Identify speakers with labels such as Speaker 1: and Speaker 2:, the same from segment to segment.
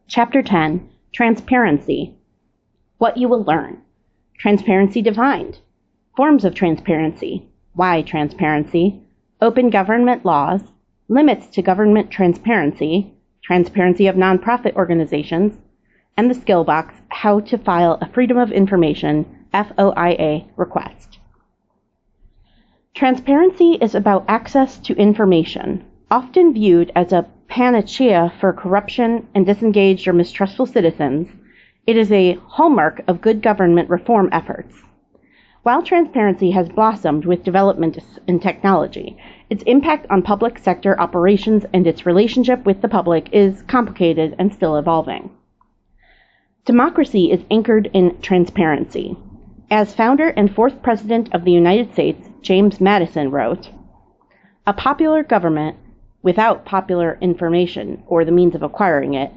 Speaker 1: Chapter 10, Transparency. What you will learn. Transparency defined. Forms of transparency. Why transparency. Open government laws. Limits to government transparency. Transparency of nonprofit organizations. And the skill box, how to file a Freedom of Information FOIA request. Transparency is about access to information, often viewed as a panacea for corruption and disengaged or mistrustful citizens. It is a hallmark of good government reform efforts. While transparency has blossomed with development in technology, its impact on public sector operations and its relationship with the public is complicated and still evolving. Democracy is anchored in transparency. As founder and fourth president of the United States, James Madison wrote, "A popular government without popular information or the means of acquiring it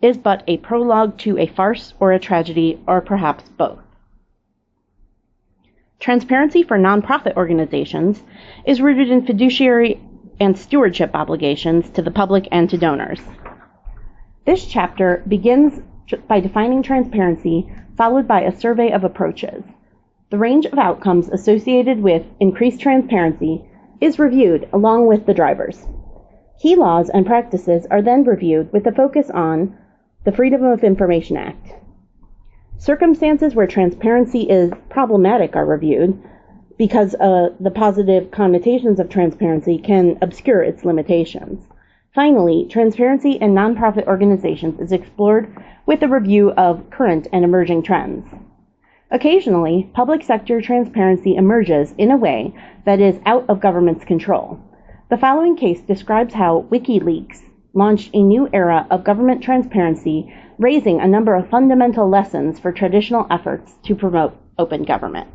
Speaker 1: is but a prologue to a farce or a tragedy or perhaps both." Transparency for nonprofit organizations is rooted in fiduciary and stewardship obligations to the public and to donors. This chapter begins by defining transparency, followed by a survey of approaches. The range of outcomes associated with increased transparency is reviewed along with the drivers. Key laws and practices are then reviewed with a focus on the Freedom of Information Act. Circumstances where transparency is problematic are reviewed because the positive connotations of transparency can obscure its limitations. Finally, transparency in nonprofit organizations is explored with a review of current and emerging trends. Occasionally, public sector transparency emerges in a way that is out of government's control. The following case describes how WikiLeaks launched a new era of government transparency, raising a number of fundamental lessons for traditional efforts to promote open government.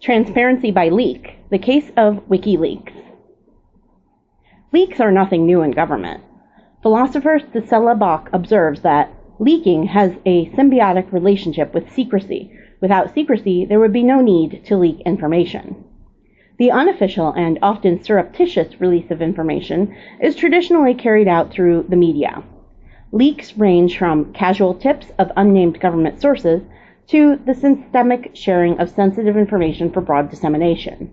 Speaker 1: Transparency by leak, the case of WikiLeaks. Leaks are nothing new in government. Philosopher Cicely Bach observes that leaking has a symbiotic relationship with secrecy. Without secrecy, there would be no need to leak information. The unofficial and often surreptitious release of information is traditionally carried out through the media. Leaks range from casual tips of unnamed government sources to the systemic sharing of sensitive information for broad dissemination.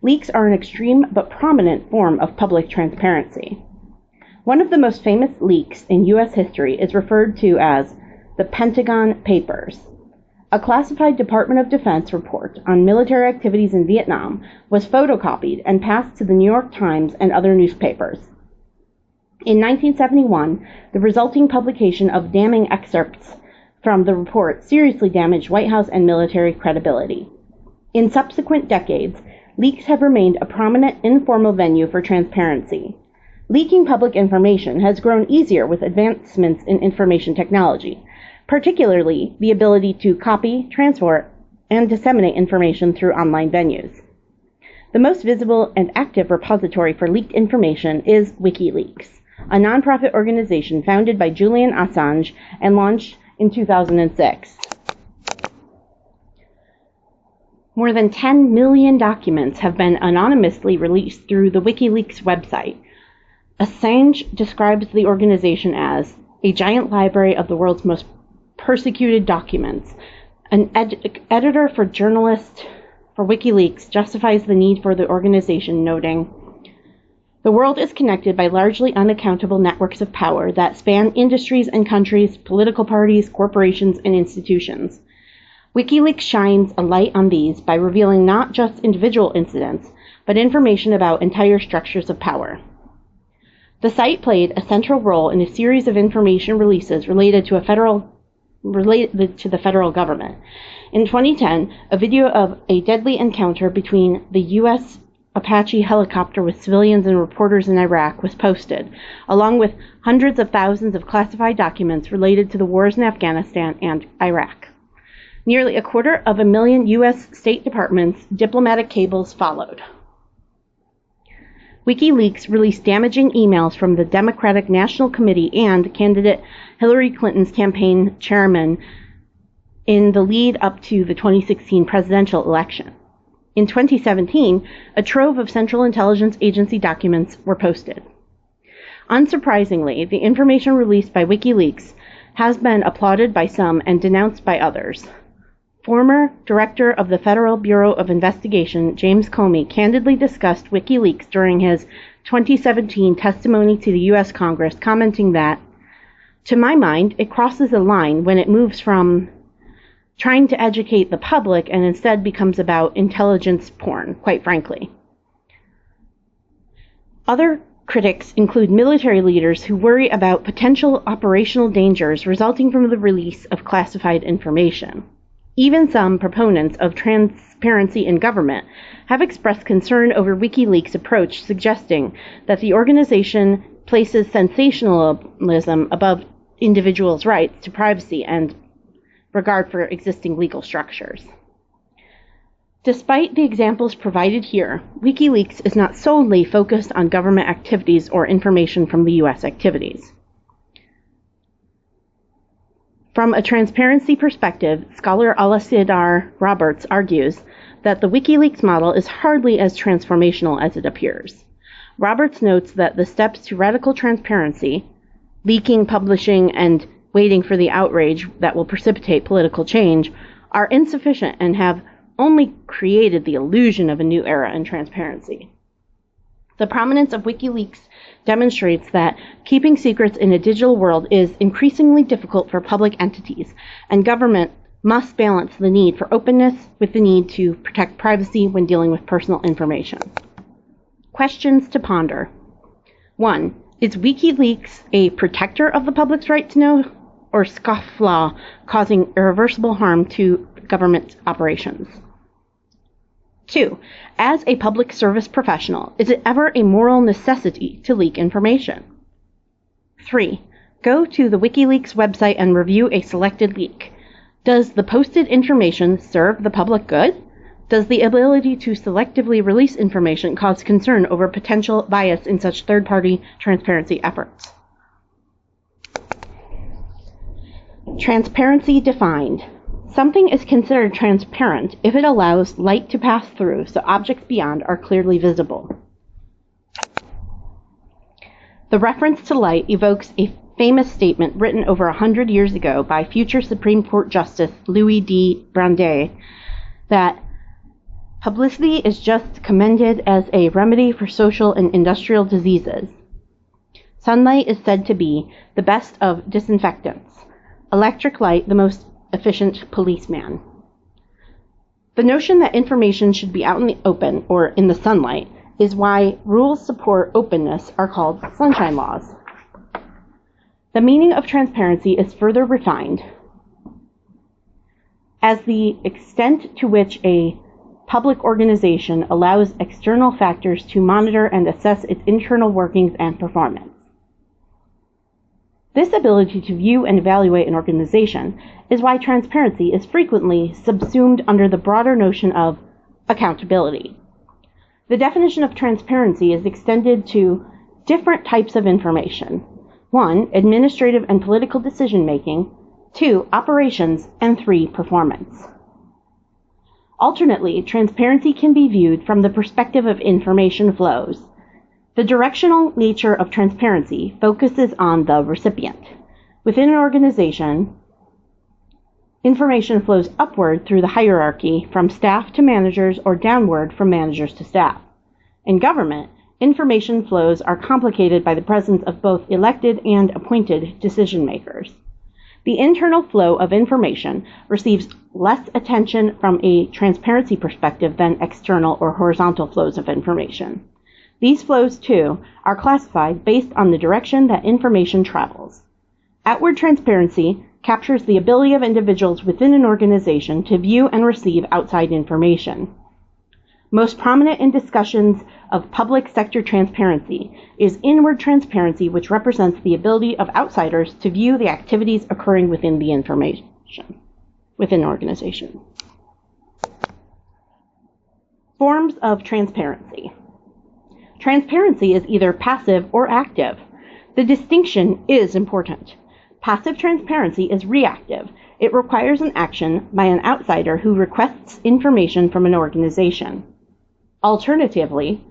Speaker 1: Leaks are an extreme but prominent form of public transparency. One of the most famous leaks in U.S. history is referred to as the Pentagon Papers. A classified Department of Defense report on military activities in Vietnam was photocopied and passed to the New York Times and other newspapers. In 1971, the resulting publication of damning excerpts from the report seriously damaged White House and military credibility. In subsequent decades, leaks have remained a prominent informal venue for transparency. Leaking public information has grown easier with advancements in information technology, particularly the ability to copy, transport, and disseminate information through online venues. The most visible and active repository for leaked information is WikiLeaks, a nonprofit organization founded by Julian Assange and launched in 2006. More than 10 million documents have been anonymously released through the WikiLeaks website. Assange describes the organization as a giant library of the world's most persecuted documents. An editor for journalist for WikiLeaks justifies the need for the organization, noting, "The world is connected by largely unaccountable networks of power that span industries and countries, political parties, corporations, and institutions. WikiLeaks shines a light on these by revealing not just individual incidents, but information about entire structures of power." The site played a central role in a series of information releases related to the federal government. In 2010, a video of a deadly encounter between the U.S. Apache helicopter with civilians and reporters in Iraq was posted, along with hundreds of thousands of classified documents related to the wars in Afghanistan and Iraq. Nearly 250,000 U.S. State Department's diplomatic cables followed. WikiLeaks released damaging emails from the Democratic National Committee and candidate Hillary Clinton's campaign chairman in the lead up to the 2016 presidential election. In 2017, a trove of Central Intelligence Agency documents were posted. Unsurprisingly, the information released by WikiLeaks has been applauded by some and denounced by others. Former Director of the Federal Bureau of Investigation, James Comey, candidly discussed WikiLeaks during his 2017 testimony to the U.S. Congress, commenting that, "To my mind, it crosses a line when it moves from trying to educate the public and instead becomes about intelligence porn, quite frankly." Other critics include military leaders who worry about potential operational dangers resulting from the release of classified information. Even some proponents of transparency in government have expressed concern over WikiLeaks' approach, suggesting that the organization places sensationalism above individuals' rights to privacy and regard for existing legal structures. Despite the examples provided here, WikiLeaks is not solely focused on government activities or information from the U.S. activities. From a transparency perspective, scholar Aloud Roberts argues that the WikiLeaks model is hardly as transformational as it appears. Roberts notes that the steps to radical transparency, leaking, publishing, and waiting for the outrage that will precipitate political change, are insufficient and have only created the illusion of a new era in transparency. The prominence of WikiLeaks demonstrates that keeping secrets in a digital world is increasingly difficult for public entities, and government must balance the need for openness with the need to protect privacy when dealing with personal information. Questions to ponder. 1. Is WikiLeaks a protector of the public's right to know, or scofflaw causing irreversible harm to government operations? 2. As a public service professional, is it ever a moral necessity to leak information? 3. Go to the WikiLeaks website and review a selected leak. Does the posted information serve the public good? Does the ability to selectively release information cause concern over potential bias in such third-party transparency efforts? Transparency defined. Something is considered transparent if it allows light to pass through so objects beyond are clearly visible. The reference to light evokes a famous statement written over 100 years ago by future Supreme Court Justice Louis D. Brandeis that publicity is just commended as a remedy for social and industrial diseases. Sunlight is said to be the best of disinfectants. Electric light the most efficient policeman. The notion that information should be out in the open or in the sunlight is why rules support openness are called sunshine laws. The meaning of transparency is further refined as the extent to which a public organization allows external factors to monitor and assess its internal workings and performance. This ability to view and evaluate an organization is why transparency is frequently subsumed under the broader notion of accountability. The definition of transparency is extended to different types of information. 1. Administrative and political decision-making. 2. Operations. And 3. Performance. Alternately, transparency can be viewed from the perspective of information flows. The directional nature of transparency focuses on the recipient. Within an organization, information flows upward through the hierarchy from staff to managers or downward from managers to staff. In government, information flows are complicated by the presence of both elected and appointed decision makers. The internal flow of information receives less attention from a transparency perspective than external or horizontal flows of information. These flows, too, are classified based on the direction that information travels. Outward transparency captures the ability of individuals within an organization to view and receive outside information. Most prominent in discussions of public sector transparency is inward transparency, which represents the ability of outsiders to view the activities occurring within the information within an organization. Forms of transparency. Transparency is either passive or active. The distinction is important. Passive transparency is reactive. It requires an action by an outsider who requests information from an organization. Alternatively,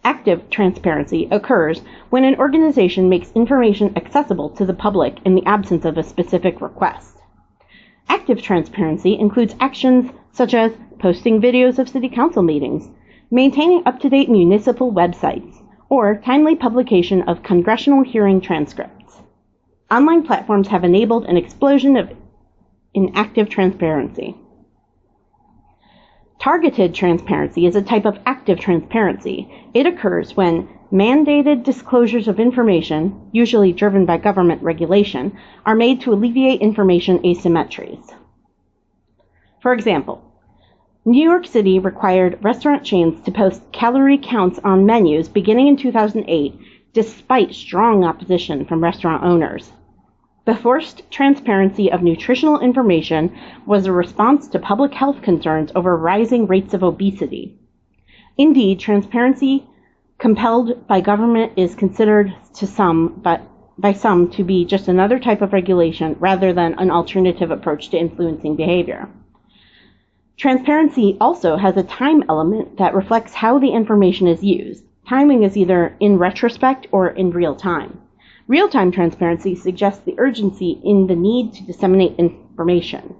Speaker 1: active transparency occurs when an organization makes information accessible to the public in the absence of a specific request. Active transparency includes actions such as posting videos of city council meetings, maintaining up-to-date municipal websites, or timely publication of congressional hearing transcripts. Online platforms have enabled an explosion in active transparency. Targeted transparency is a type of active transparency. It occurs when mandated disclosures of information, usually driven by government regulation, are made to alleviate information asymmetries. For example, New York City required restaurant chains to post calorie counts on menus beginning in 2008, despite strong opposition from restaurant owners. The forced transparency of nutritional information was a response to public health concerns over rising rates of obesity. Indeed, transparency compelled by government is considered by some to be just another type of regulation rather than an alternative approach to influencing behavior. Transparency also has a time element that reflects how the information is used. Timing is either in retrospect or in real time. Real-time transparency suggests the urgency in the need to disseminate information.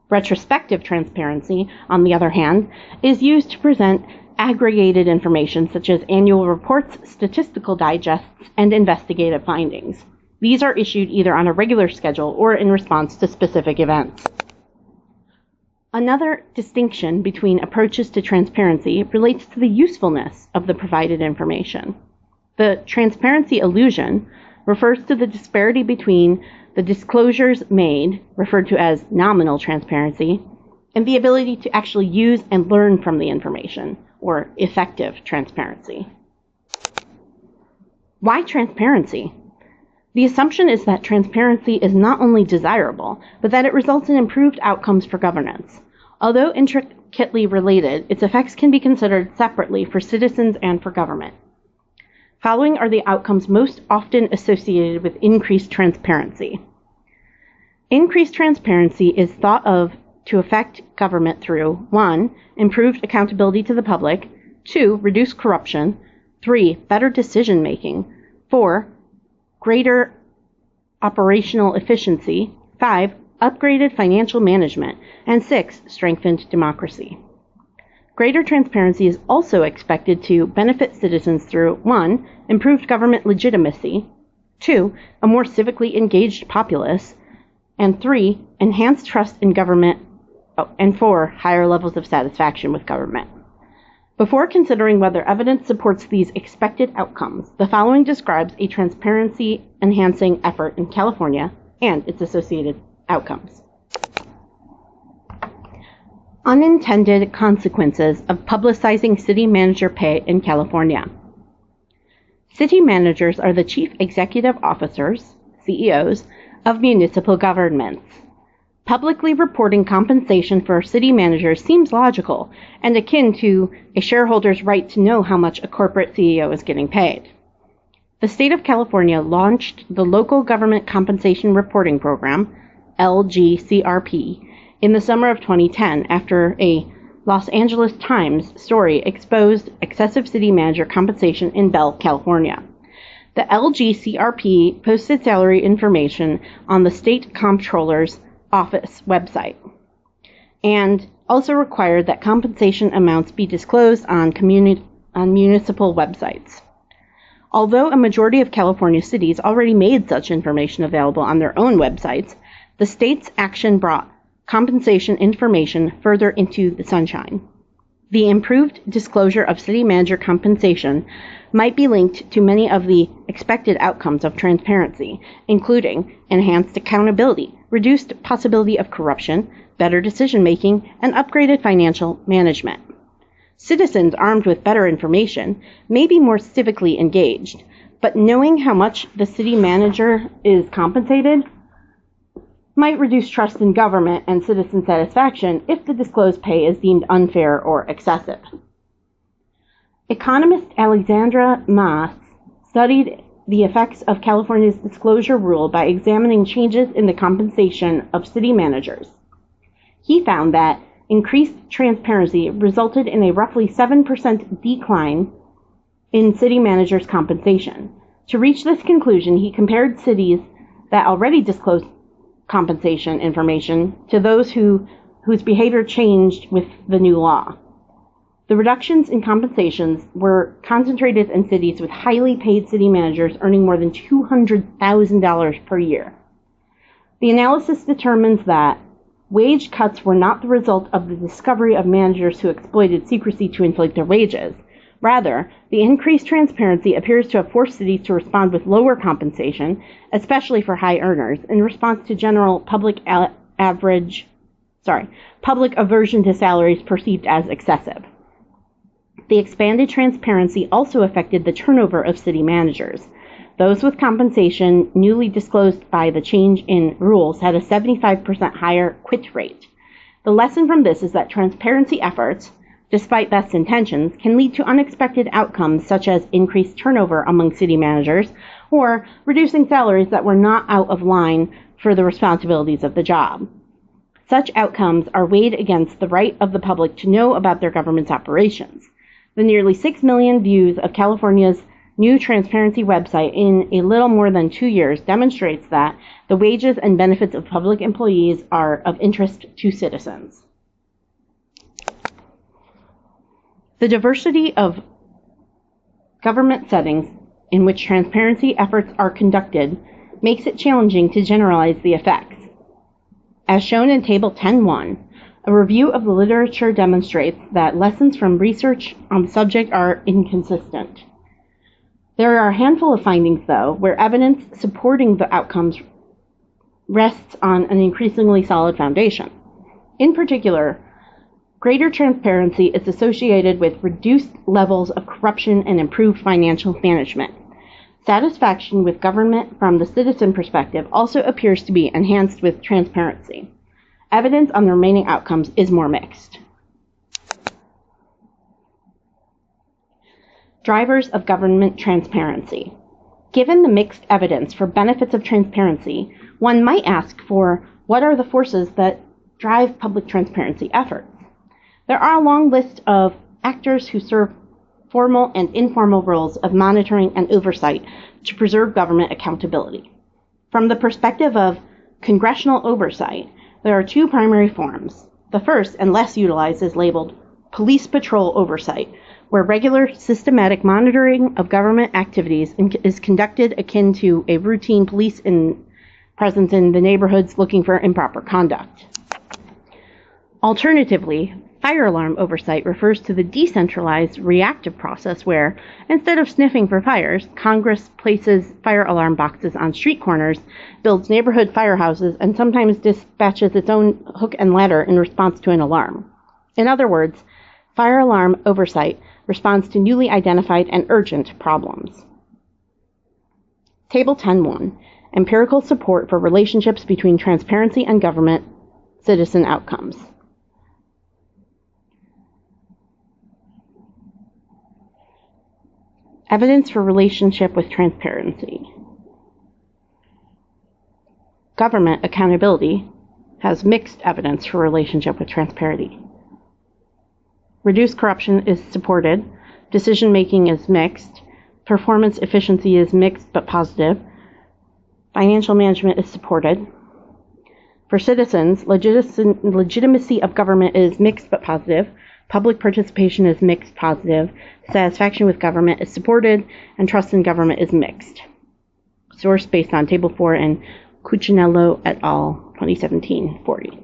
Speaker 1: Retrospective transparency, on the other hand, is used to present aggregated information such as annual reports, statistical digests, and investigative findings. These are issued either on a regular schedule or in response to specific events. Another distinction between approaches to transparency relates to the usefulness of the provided information. The transparency illusion refers to the disparity between the disclosures made, referred to as nominal transparency, and the ability to actually use and learn from the information, or effective transparency. Why transparency? The assumption is that transparency is not only desirable, but that it results in improved outcomes for governance. Although intricately related, its effects can be considered separately for citizens and for government. Following are the outcomes most often associated with increased transparency. Increased transparency is thought of to affect government through 1. Improved accountability to the public, 2. Reduced corruption, 3. Better decision-making, 4. Greater operational efficiency, 5. Upgraded financial management, and 6. Strengthened democracy. Greater transparency is also expected to benefit citizens through 1. Improved government legitimacy, 2. A more civically engaged populace, and 3. Enhanced trust in government, and 4. Higher levels of satisfaction with government. Before considering whether evidence supports these expected outcomes, the following describes a transparency-enhancing effort in California and its associated outcomes. Unintended consequences of publicizing city manager pay in California. City managers are the chief executive officers, CEOs, of municipal governments. Publicly reporting compensation for city managers seems logical and akin to a shareholder's right to know how much a corporate CEO is getting paid. The state of California launched the Local Government Compensation Reporting Program, LGCRP, in the summer of 2010 after a Los Angeles Times story exposed excessive city manager compensation in Bell, California. The LGCRP posted salary information on the state comptroller's office website and also required that compensation amounts be disclosed on municipal websites. Although a majority of California cities already made such information available on their own websites, the state's action brought compensation information further into the sunshine. The improved disclosure of city manager compensation might be linked to many of the expected outcomes of transparency, including enhanced accountability, reduced possibility of corruption, better decision-making, and upgraded financial management. Citizens armed with better information may be more civically engaged, but knowing how much the city manager is compensated might reduce trust in government and citizen satisfaction if the disclosed pay is deemed unfair or excessive. Economist Alexandra Maas studied the effects of California's disclosure rule by examining changes in the compensation of city managers. He found that increased transparency resulted in a roughly 7% decline in city managers' compensation. To reach this conclusion, he compared cities that already disclosed compensation information to those whose behavior changed with the new law. The reductions in compensations were concentrated in cities with highly paid city managers earning more than $200,000 per year. The analysis determines that wage cuts were not the result of the discovery of managers who exploited secrecy to inflate their wages. Rather, the increased transparency appears to have forced cities to respond with lower compensation, especially for high earners, in response to general public aversion to salaries perceived as excessive. The expanded transparency also affected the turnover of city managers. Those with compensation newly disclosed by the change in rules had a 75% higher quit rate. The lesson from this is that transparency efforts, despite best intentions, can lead to unexpected outcomes such as increased turnover among city managers or reducing salaries that were not out of line for the responsibilities of the job. Such outcomes are weighed against the right of the public to know about their government's operations. The nearly 6 million views of California's new transparency website in a little more than 2 years demonstrates that the wages and benefits of public employees are of interest to citizens. The diversity of government settings in which transparency efforts are conducted makes it challenging to generalize the effects. As shown in Table 10.1, a review of the literature demonstrates that lessons from research on the subject are inconsistent. There are a handful of findings, though, where evidence supporting the outcomes rests on an increasingly solid foundation. In particular, greater transparency is associated with reduced levels of corruption and improved financial management. Satisfaction with government from the citizen perspective also appears to be enhanced with transparency. Evidence on the remaining outcomes is more mixed. Drivers of government transparency. Given the mixed evidence for benefits of transparency, one might ask for what are the forces that drive public transparency efforts. There are a long list of actors who serve formal and informal roles of monitoring and oversight to preserve government accountability. From the perspective of congressional oversight, there are two primary forms. The first, and less utilized, is labeled police patrol oversight, where regular systematic monitoring of government activities is conducted akin to a routine police presence in the neighborhoods looking for improper conduct. Alternatively, fire alarm oversight refers to the decentralized reactive process where, instead of sniffing for fires, Congress places fire alarm boxes on street corners, builds neighborhood firehouses, and sometimes dispatches its own hook and ladder in response to an alarm. In other words, fire alarm oversight responds to newly identified and urgent problems. Table 10.1. Empirical support for relationships between transparency and government citizen outcomes. Evidence for relationship with transparency. Government accountability has mixed evidence for relationship with transparency. Reduced corruption is supported. Decision-making is mixed. Performance efficiency is mixed but positive. Financial management is supported. For citizens, legitimacy of government is mixed but positive. Public participation is mixed positive. Satisfaction with government is supported. And trust in government is mixed. Source based on Table 4 and Cuccinello et al. 2017-40.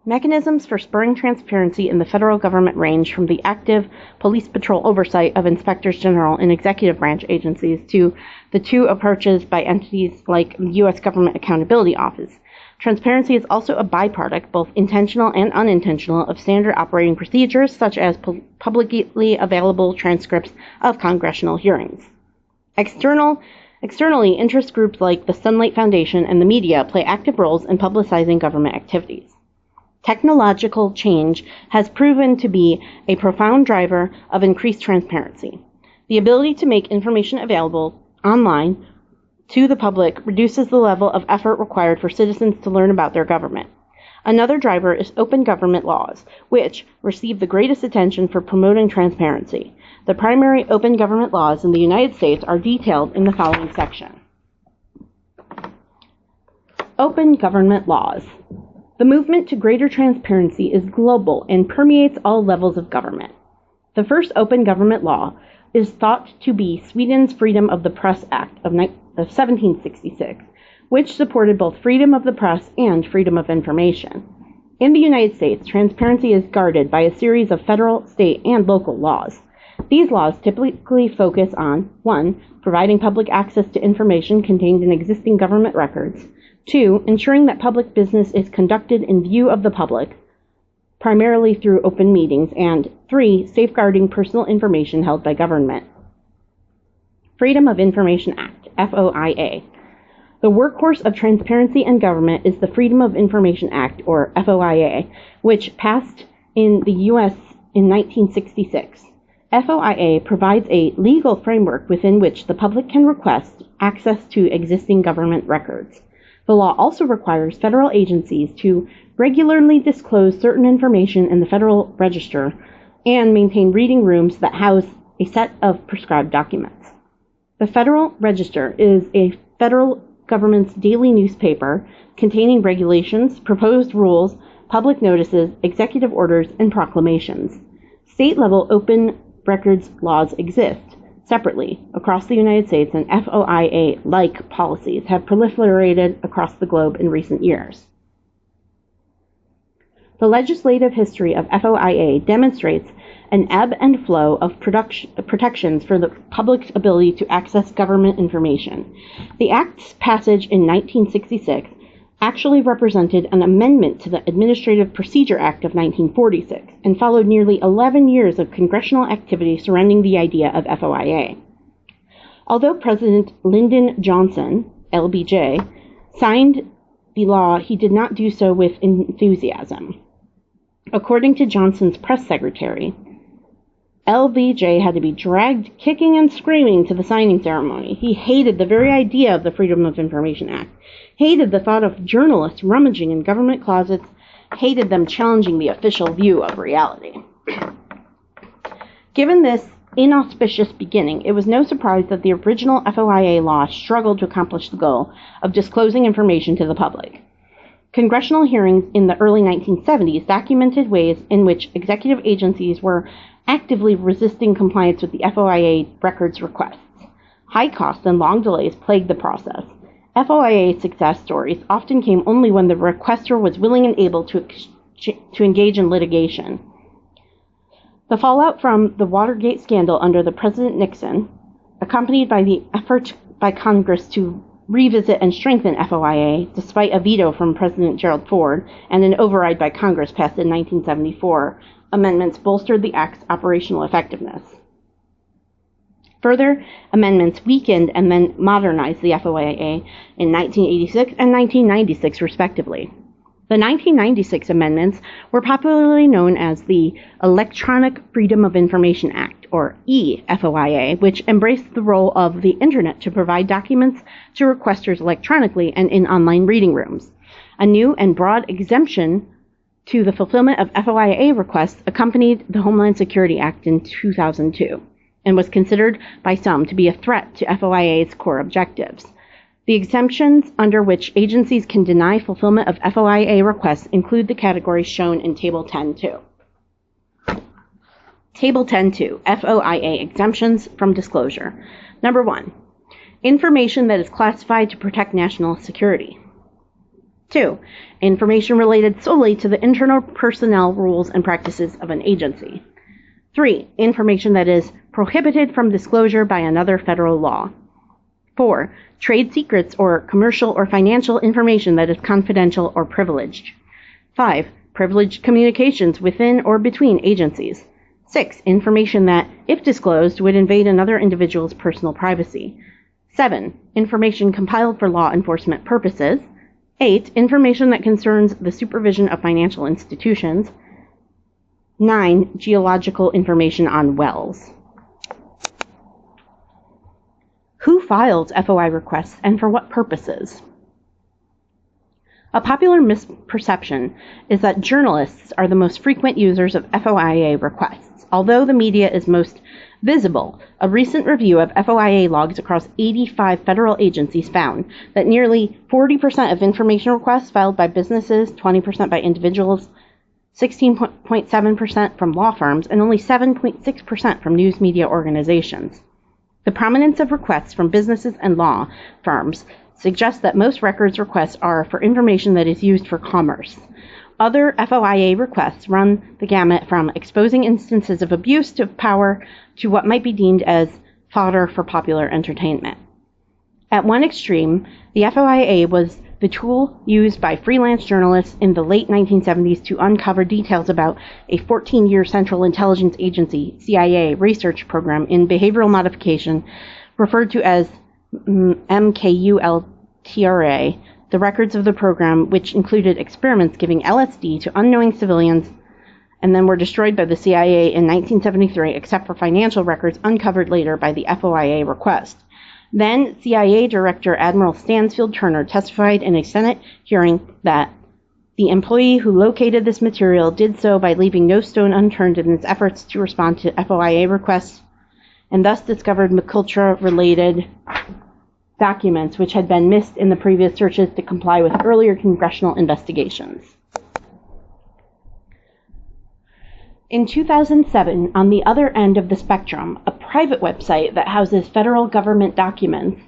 Speaker 1: Mechanisms for spurring transparency in the federal government range from the active police patrol oversight of inspectors general and executive branch agencies to the two approaches by entities like the U.S. Government Accountability Office. Transparency is also a byproduct, both intentional and unintentional, of standard operating procedures such as publicly available transcripts of congressional hearings. Externally, interest groups like the Sunlight Foundation and the media play active roles in publicizing government activities. Technological change has proven to be a profound driver of increased transparency. The ability to make information available online to the public reduces the level of effort required for citizens to learn about their government. Another driver is open government laws, which receive the greatest attention for promoting transparency. The primary open government laws in the United States are detailed in the following section. Open government laws. The movement to greater transparency is global and permeates all levels of government. The first open government law is thought to be Sweden's Freedom of the Press Act of 1766, which supported both freedom of the press and freedom of information. In the United States, transparency is guarded by a series of federal, state, and local laws. These laws typically focus on 1. Providing public access to information contained in existing government records, 2. Ensuring that public business is conducted in view of the public, primarily through open meetings, and 3. Safeguarding personal information held by government. Freedom of Information Act, FOIA. The workhorse of transparency in government is the Freedom of Information Act, or FOIA, which passed in the U.S. in 1966. FOIA provides a legal framework within which the public can request access to existing government records. The law also requires federal agencies to regularly disclose certain information in the Federal Register and maintain reading rooms that house a set of prescribed documents. The Federal Register is a federal government's daily newspaper containing regulations, proposed rules, public notices, executive orders, and proclamations. State-level open records laws exist separately across the United States, and FOIA-like policies have proliferated across the globe in recent years. The legislative history of FOIA demonstrates an ebb and flow of protections for the public's ability to access government information. The Act's passage in 1966 actually represented an amendment to the Administrative Procedure Act of 1946 and followed nearly 11 years of congressional activity surrounding the idea of FOIA. Although President Lyndon Johnson, LBJ, signed the law, he did not do so with enthusiasm. According to Johnson's press secretary, LBJ had to be dragged kicking and screaming to the signing ceremony. He hated the very idea of the Freedom of Information Act, hated the thought of journalists rummaging in government closets, hated them challenging the official view of reality. Given this inauspicious beginning, it was no surprise that the original FOIA law struggled to accomplish the goal of disclosing information to the public. Congressional hearings in the early 1970s documented ways in which executive agencies were actively resisting compliance with the FOIA records requests. High costs and long delays plagued the process. FOIA success stories often came only when the requester was willing and able to engage in litigation. The fallout from the Watergate scandal under the President Nixon, accompanied by the effort by Congress to revisit and strengthen FOIA, despite a veto from President Gerald Ford and an override by Congress passed in 1974, amendments bolstered the Act's operational effectiveness. Further amendments weakened and then modernized the FOIA in 1986 and 1996, respectively. The 1996 amendments were popularly known as the Electronic Freedom of Information Act, or eFOIA, which embraced the role of the Internet to provide documents to requesters electronically and in online reading rooms. A new and broad exemption to the fulfillment of FOIA requests accompanied the Homeland Security Act in 2002 and was considered by some to be a threat to FOIA's core objectives. The exemptions under which agencies can deny fulfillment of FOIA requests include the categories shown in Table 10.2. Table 10.2, FOIA exemptions from disclosure. Number 1, information that is classified to protect national security. 2, information related solely to the internal personnel rules and practices of an agency. 3, information that is prohibited from disclosure by another federal law. 4, trade secrets or commercial or financial information that is confidential or privileged. 5, privileged communications within or between agencies. 6, information that, if disclosed, would invade another individual's personal privacy. 7, information compiled for law enforcement purposes. 8, information that concerns the supervision of financial institutions. 9, geological information on wells. Who files FOI requests and for what purposes? A popular misperception is that journalists are the most frequent users of FOIA requests. Although the media is most visible, a recent review of FOIA logs across 85 federal agencies found that nearly 40% of information requests filed by businesses, 20% by individuals, 16.7% from law firms, and only 7.6% from news media organizations. The prominence of requests from businesses and law firms suggests that most records requests are for information that is used for commerce. Other FOIA requests run the gamut from exposing instances of abuse of power to what might be deemed as fodder for popular entertainment. At one extreme, the FOIA was the tool used by freelance journalists in the late 1970s to uncover details about a 14-year Central Intelligence Agency, CIA, research program in behavioral modification referred to as MKULTRA. The records of the program, which included experiments giving LSD to unknowing civilians and then were destroyed by the CIA in 1973, except for financial records uncovered later by the FOIA request. Then CIA Director Admiral Stansfield Turner testified in a Senate hearing that the employee who located this material did so by leaving no stone unturned in its efforts to respond to FOIA requests, and thus discovered MKULTRA-related documents which had been missed in the previous searches to comply with earlier congressional investigations. In 2007, on the other end of the spectrum, a private website that houses federal government documents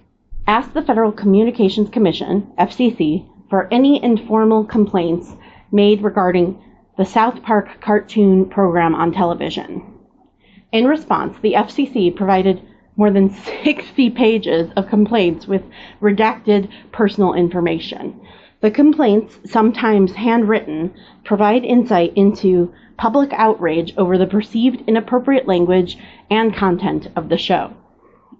Speaker 1: asked the Federal Communications Commission, FCC, for any informal complaints made regarding the South Park cartoon program on television. In response, the FCC provided more than 60 pages of complaints with redacted personal information. The complaints, sometimes handwritten, provide insight into public outrage over the perceived inappropriate language and content of the show.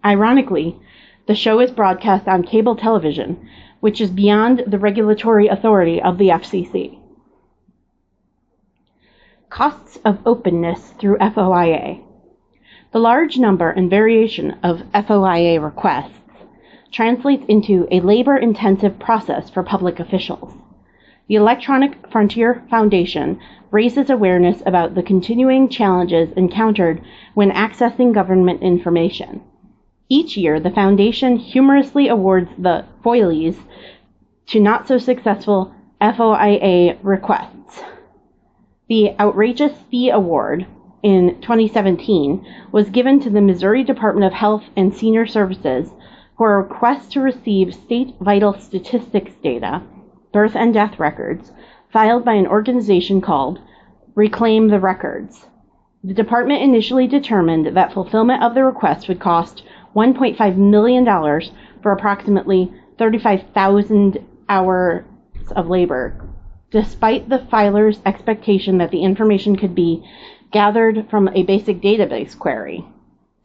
Speaker 1: Ironically, the show is broadcast on cable television, which is beyond the regulatory authority of the FCC. Costs of openness through FOIA. The large number and variation of FOIA requests translates into a labor-intensive process for public officials. The Electronic Frontier Foundation raises awareness about the continuing challenges encountered when accessing government information. Each year, the foundation humorously awards the foilies to not-so-successful FOIA requests. The Outrageous Fee Award in 2017 was given to the Missouri Department of Health and Senior Services for a request to receive state vital statistics data, birth and death records, filed by an organization called Reclaim the Records. The department initially determined that fulfillment of the request would cost $1.5 million for approximately 35,000 hours of labor, despite the filer's expectation that the information could be gathered from a basic database query.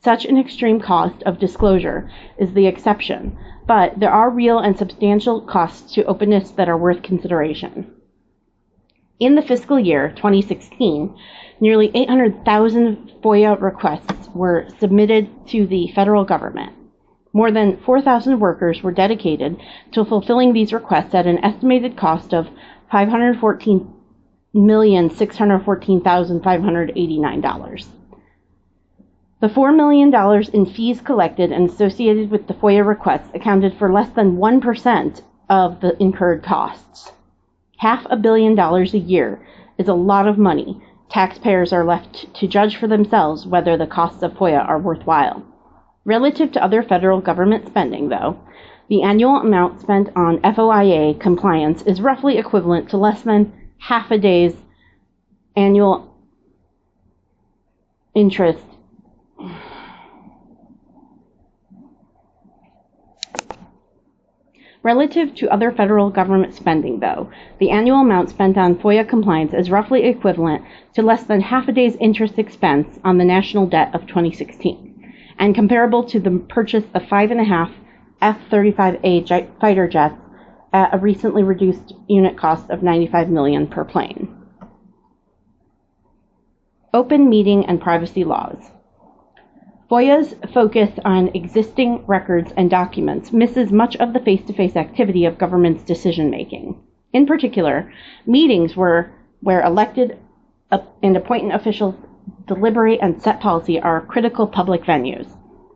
Speaker 1: Such an extreme cost of disclosure is the exception, but there are real and substantial costs to openness that are worth consideration. In the fiscal year 2016, nearly 800,000 FOIA requests were submitted to the federal government. More than 4,000 workers were dedicated to fulfilling these requests at an estimated cost of $514,614,589. The $4 million in fees collected and associated with the FOIA requests accounted for less than 1% of the incurred costs. $500 million a year is a lot of money. Taxpayers are left to judge for themselves whether the costs of FOIA are worthwhile. Relative to other federal government spending, though, the annual amount spent on FOIA compliance is roughly equivalent to less than half a day's annual interest. Relative to other federal government spending, though, the annual amount spent on FOIA compliance is roughly equivalent to less than half a day's interest expense on the national debt of 2016, and comparable to the purchase of 5.5 F-35A fighter jets at a recently reduced unit cost of $95 million per plane. Open meeting and privacy laws. FOIA's focus on existing records and documents misses much of the face-to-face activity of government's decision-making. In particular, meetings where elected and appointed officials deliberate and set policy are critical public venues.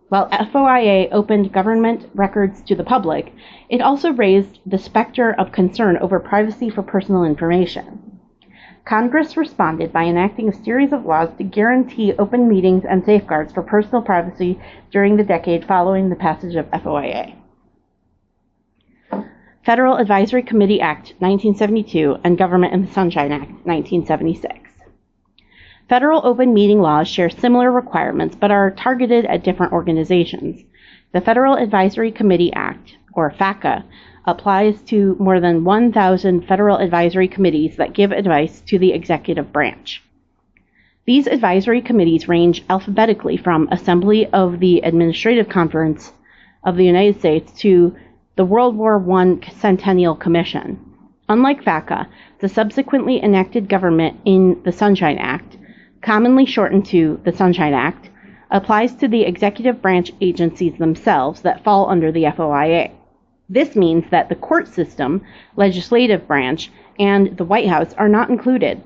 Speaker 1: While FOIA opened government records to the public, it also raised the specter of concern over privacy for personal information. Congress responded by enacting a series of laws to guarantee open meetings and safeguards for personal privacy during the decade following the passage of FOIA. Federal Advisory Committee Act 1972 and Government in the Sunshine Act 1976. Federal open meeting laws share similar requirements but are targeted at different organizations. The Federal Advisory Committee Act, or FACA, applies to more than 1,000 federal advisory committees that give advice to the executive branch. These advisory committees range alphabetically from Assembly of the Administrative Conference of the United States to the World War I Centennial Commission. Unlike FACA, the subsequently enacted Government in the Sunshine Act, commonly shortened to the Sunshine Act, applies to the executive branch agencies themselves that fall under the FOIA. This means that the court system, legislative branch, and the White House are not included.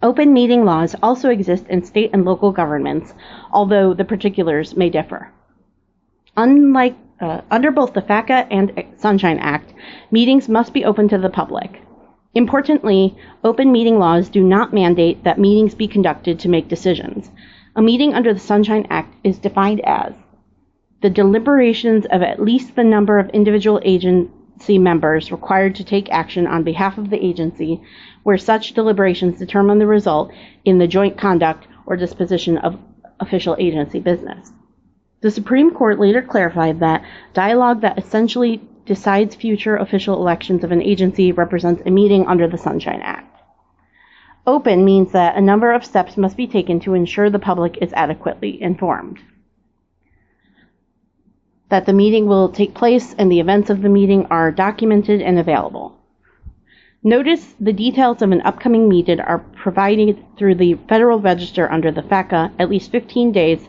Speaker 1: Open meeting laws also exist in state and local governments, although the particulars may differ. Under both the FACA and Sunshine Act, meetings must be open to the public. Importantly, open meeting laws do not mandate that meetings be conducted to make decisions. A meeting under the Sunshine Act is defined as the deliberations of at least the number of individual agency members required to take action on behalf of the agency, where such deliberations determine the result in the joint conduct or disposition of official agency business. The Supreme Court later clarified that dialogue that essentially decides future official elections of an agency represents a meeting under the Sunshine Act. Open means that a number of steps must be taken to ensure the public is adequately informed, that the meeting will take place and the events of the meeting are documented and available. Notice the details of an upcoming meeting are provided through the Federal Register under the FACA at least 15 days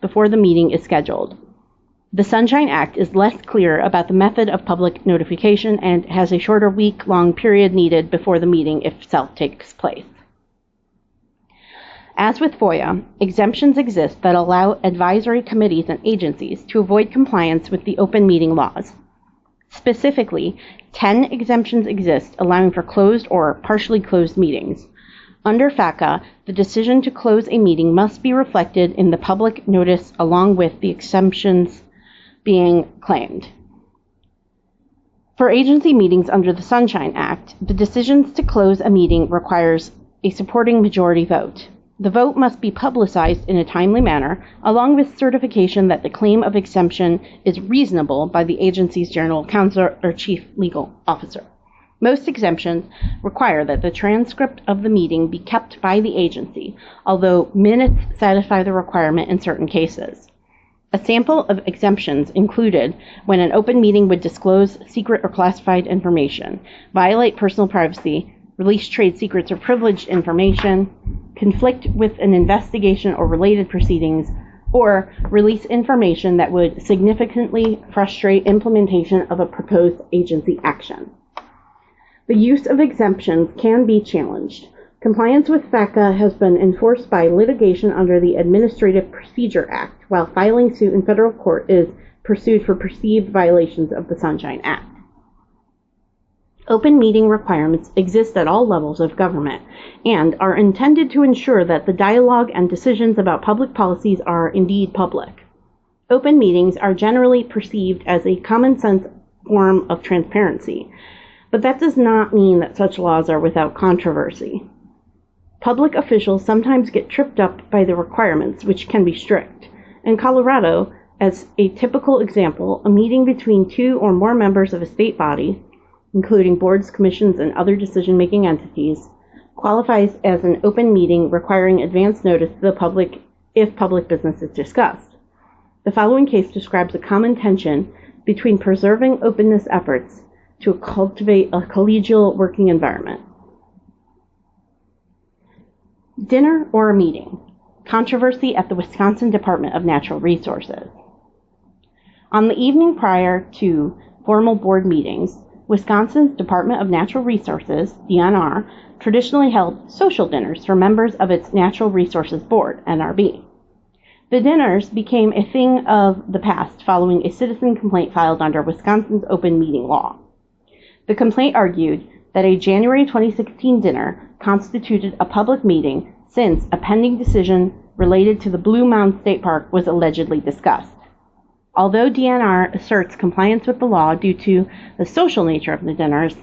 Speaker 1: before the meeting is scheduled. The Sunshine Act is less clear about the method of public notification and has a shorter week-long period needed before the meeting itself takes place. As with FOIA, exemptions exist that allow advisory committees and agencies to avoid compliance with the open meeting laws. Specifically, 10 exemptions exist allowing for closed or partially closed meetings. Under FACA, the decision to close a meeting must be reflected in the public notice along with the exemptions being claimed. For agency meetings under the Sunshine Act, the decision to close a meeting requires a supporting majority vote. The vote must be publicized in a timely manner, along with certification that the claim of exemption is reasonable by the agency's general counsel or chief legal officer. Most exemptions require that the transcript of the meeting be kept by the agency, although minutes satisfy the requirement in certain cases. A sample of exemptions included when an open meeting would disclose secret or classified information, violate personal privacy, release trade secrets or privileged information, conflict with an investigation or related proceedings, or release information that would significantly frustrate implementation of a proposed agency action. The use of exemptions can be challenged. Compliance with FACA has been enforced by litigation under the Administrative Procedure Act, while filing suit in federal court is pursued for perceived violations of the Sunshine Act. Open meeting requirements exist at all levels of government and are intended to ensure that the dialogue and decisions about public policies are indeed public. Open meetings are generally perceived as a common sense form of transparency, but that does not mean that such laws are without controversy. Public officials sometimes get tripped up by the requirements, which can be strict. In Colorado, as a typical example, a meeting between two or more members of a state body, including boards, commissions, and other decision-making entities, qualifies as an open meeting requiring advance notice to the public if public business is discussed. The following case describes a common tension between preserving openness efforts to cultivate a collegial working environment. Dinner or a meeting? controversy at the Wisconsin Department of Natural Resources. On the evening prior to formal board meetings, Wisconsin's Department of Natural Resources, DNR, traditionally held social dinners for members of its Natural Resources Board, NRB. The dinners became a thing of the past following a citizen complaint filed under Wisconsin's open meeting law. The complaint argued that a January 2016 dinner constituted a public meeting since a pending decision related to the Blue Mound State Park was allegedly discussed. Although DNR asserts compliance with the law due to the social nature of the dinners,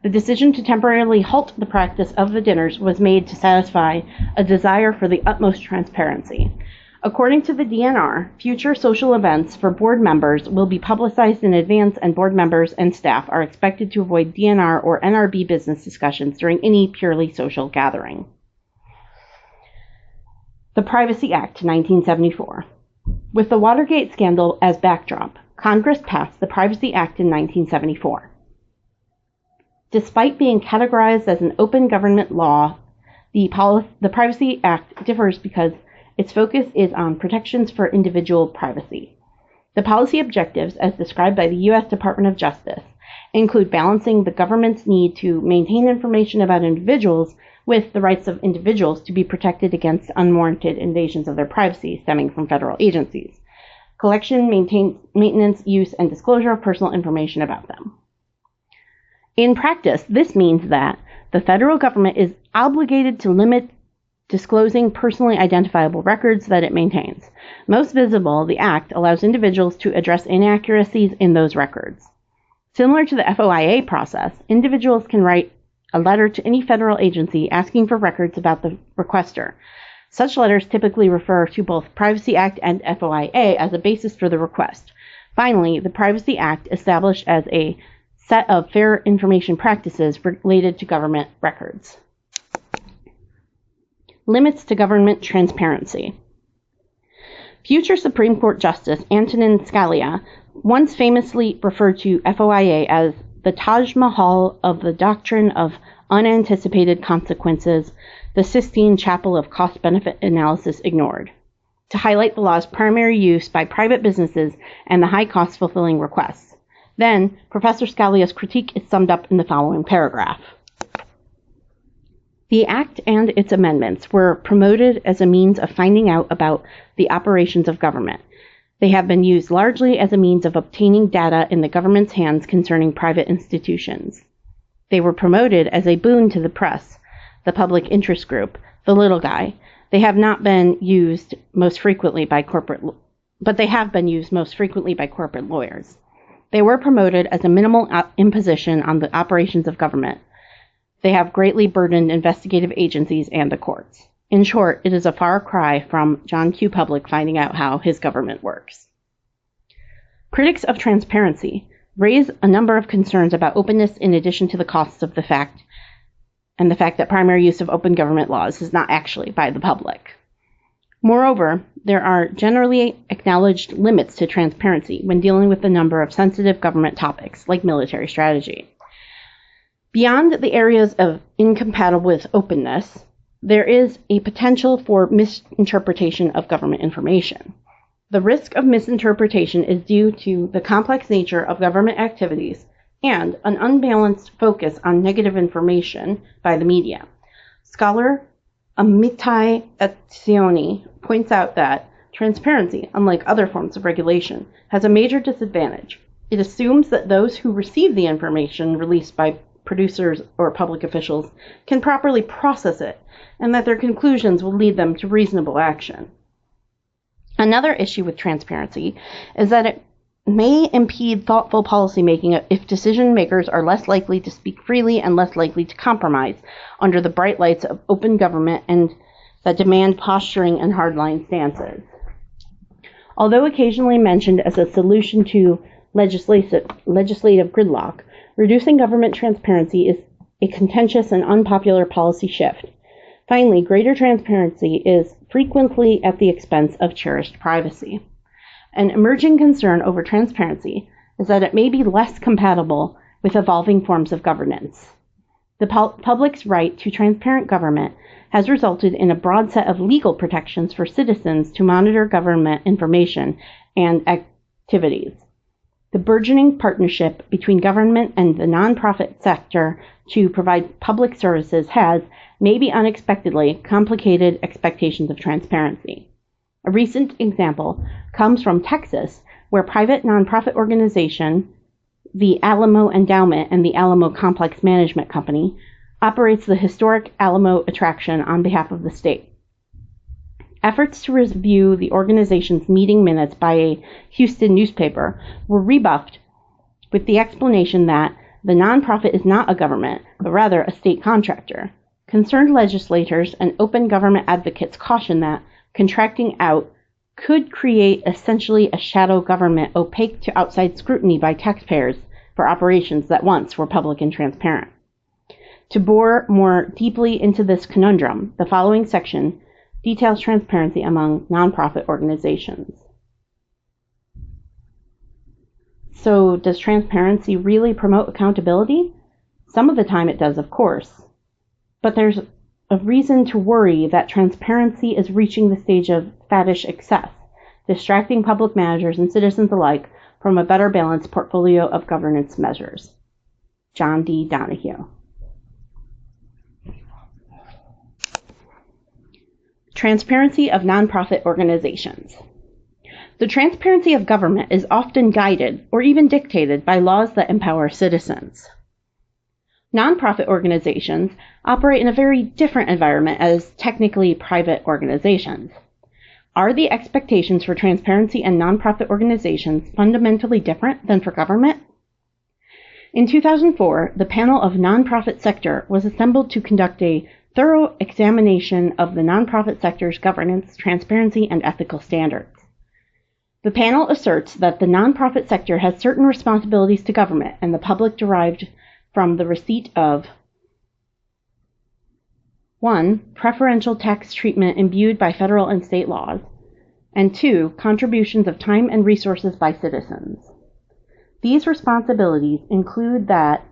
Speaker 1: the decision to temporarily halt the practice of the dinners was made to satisfy a desire for the utmost transparency. According to the DNR, future social events for board members will be publicized in advance, and board members and staff are expected to avoid DNR or NRB business discussions during any purely social gathering. The Privacy Act, 1974. With the Watergate scandal as backdrop, Congress passed the Privacy Act in 1974. Despite being categorized as an open government law, the Privacy Act differs because its focus is on protections for individual privacy. The policy objectives, as described by the U.S. Department of Justice, include balancing the government's need to maintain information about individuals with the rights of individuals to be protected against unwarranted invasions of their privacy stemming from federal agencies, collection, maintenance, use, and disclosure of personal information about them. In practice, this means that the federal government is obligated to limit disclosing personally identifiable records that it maintains. Most visible, the Act allows individuals to address inaccuracies in those records. Similar to the FOIA process, individuals can write a letter to any federal agency asking for records about the requester. Such letters typically refer to both Privacy Act and FOIA as a basis for the request. Finally, the Privacy Act established as a set of fair information practices related to government records. Limits to government transparency. Future Supreme Court Justice Antonin Scalia once famously referred to FOIA as the Taj Mahal of the doctrine of unanticipated consequences, the Sistine Chapel of cost-benefit analysis ignored, to highlight the law's primary use by private businesses and the high cost fulfilling requests. Then, Professor Scalia's critique is summed up in the following paragraph. The Act and its amendments were promoted as a means of finding out about the operations of government. They have been used largely as a means of obtaining data in the government's hands concerning private institutions. They were promoted as a boon to the press, the public interest group, the little guy. They have not been used most frequently by corporate lawyers. They were promoted as a minimal imposition on the operations of government. They have greatly burdened investigative agencies and the courts. In short, it is a far cry from John Q. Public finding out how his government works. Critics of transparency raise a number of concerns about openness in addition to the costs of the fact that primary use of open government laws is not actually by the public. Moreover, there are generally acknowledged limits to transparency when dealing with a number of sensitive government topics, like military strategy. Beyond the areas of incompatible with openness, there is a potential for misinterpretation of government information. The risk of misinterpretation is due to the complex nature of government activities and an unbalanced focus on negative information by the media. Scholar Amitai Etzioni points out that transparency, unlike other forms of regulation, has a major disadvantage. It assumes that those who receive the information released by producers or public officials can properly process it, and that their conclusions will lead them to reasonable action. Another issue with transparency is that it may impede thoughtful policymaking if decision makers are less likely to speak freely and less likely to compromise under the bright lights of open government and that demand posturing and hardline stances. Although occasionally mentioned as a solution to legislative gridlock, reducing government transparency is a contentious and unpopular policy shift. Finally, greater transparency is frequently at the expense of cherished privacy. An emerging concern over transparency is that it may be less compatible with evolving forms of governance. The public's right to transparent government has resulted in a broad set of legal protections for citizens to monitor government information and activities. The burgeoning partnership between government and the nonprofit sector to provide public services has, maybe unexpectedly, complicated expectations of transparency. A recent example comes from Texas, where private nonprofit organization, the Alamo Endowment and the Alamo Complex Management Company, operates the historic Alamo attraction on behalf of the state. Efforts to review the organization's meeting minutes by a Houston newspaper were rebuffed with the explanation that the nonprofit is not a government, but rather a state contractor. Concerned legislators and open government advocates caution that contracting out could create essentially a shadow government opaque to outside scrutiny by taxpayers for operations that once were public and transparent. To bore more deeply into this conundrum, the following section details transparency among nonprofit organizations. So, does transparency really promote accountability? Some of the time it does, of course. But there's a reason to worry that transparency is reaching the stage of faddish excess, distracting public managers and citizens alike from a better balanced portfolio of governance measures. John D. Donahue. Transparency of nonprofit organizations. The transparency of government is often guided or even dictated by laws that empower citizens. Nonprofit organizations operate in a very different environment as technically private organizations. Are the expectations for transparency in nonprofit organizations fundamentally different than for government? In 2004, the panel of nonprofit sector was assembled to conduct a thorough examination of the nonprofit sector's governance, transparency, and ethical standards. The panel asserts that the nonprofit sector has certain responsibilities to government and the public derived from the receipt of 1. Preferential tax treatment imbued by federal and state laws, and 2. Contributions of time and resources by citizens. These responsibilities include that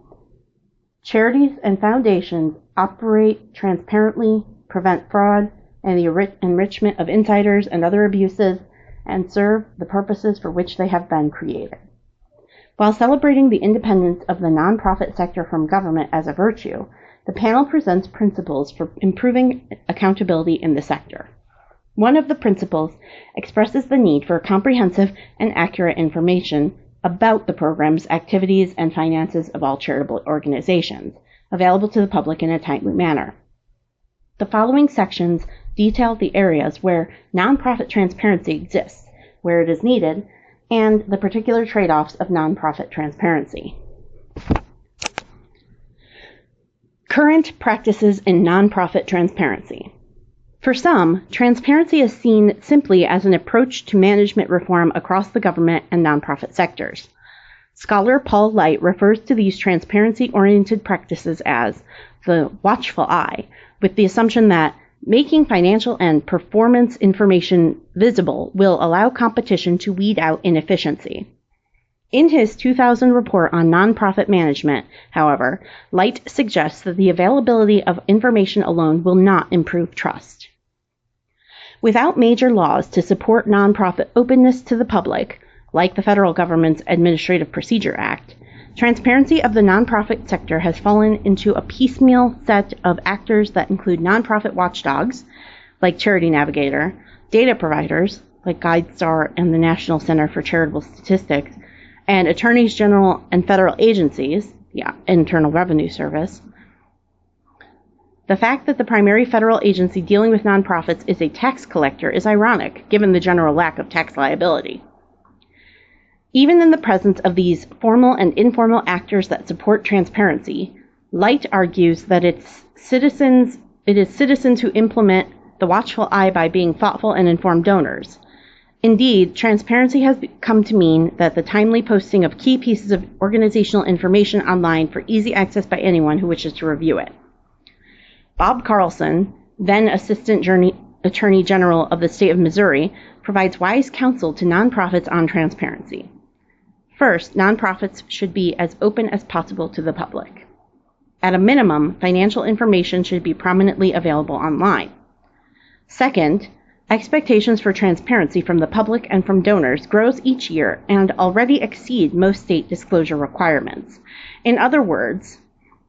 Speaker 1: charities and foundations operate transparently, prevent fraud and the enrichment of insiders and other abuses, and serve the purposes for which they have been created. While celebrating the independence of the nonprofit sector from government as a virtue, the panel presents principles for improving accountability in the sector. One of the principles expresses the need for comprehensive and accurate information about the programs, activities, and finances of all charitable organizations, available to the public in a timely manner. The following sections detail the areas where nonprofit transparency exists, where it is needed, and the particular trade-offs of nonprofit transparency. Current practices in nonprofit transparency. For some, transparency is seen simply as an approach to management reform across the government and nonprofit sectors. Scholar Paul Light refers to these transparency-oriented practices as the watchful eye, with the assumption that making financial and performance information visible will allow competition to weed out inefficiency. In his 2000 report on nonprofit management, however, Light suggests that the availability of information alone will not improve trust. Without major laws to support nonprofit openness to the public, like the federal government's Administrative Procedure Act, transparency of the nonprofit sector has fallen into a piecemeal set of actors that include nonprofit watchdogs, like Charity Navigator, data providers, like GuideStar and the National Center for Charitable Statistics, and attorneys general and federal agencies, the Internal Revenue Service. The fact that the primary federal agency dealing with nonprofits is a tax collector is ironic, given the general lack of tax liability. Even in the presence of these formal and informal actors that support transparency, Light argues that it is citizens who implement the watchful eye by being thoughtful and informed donors. Indeed, transparency has come to mean that the timely posting of key pieces of organizational information online for easy access by anyone who wishes to review it. Bob Carlson, then Assistant Attorney General of the state of Missouri, provides wise counsel to nonprofits on transparency. First, nonprofits should be as open as possible to the public. At a minimum, financial information should be prominently available online. Second, expectations for transparency from the public and from donors grows each year and already exceed most state disclosure requirements. In other words,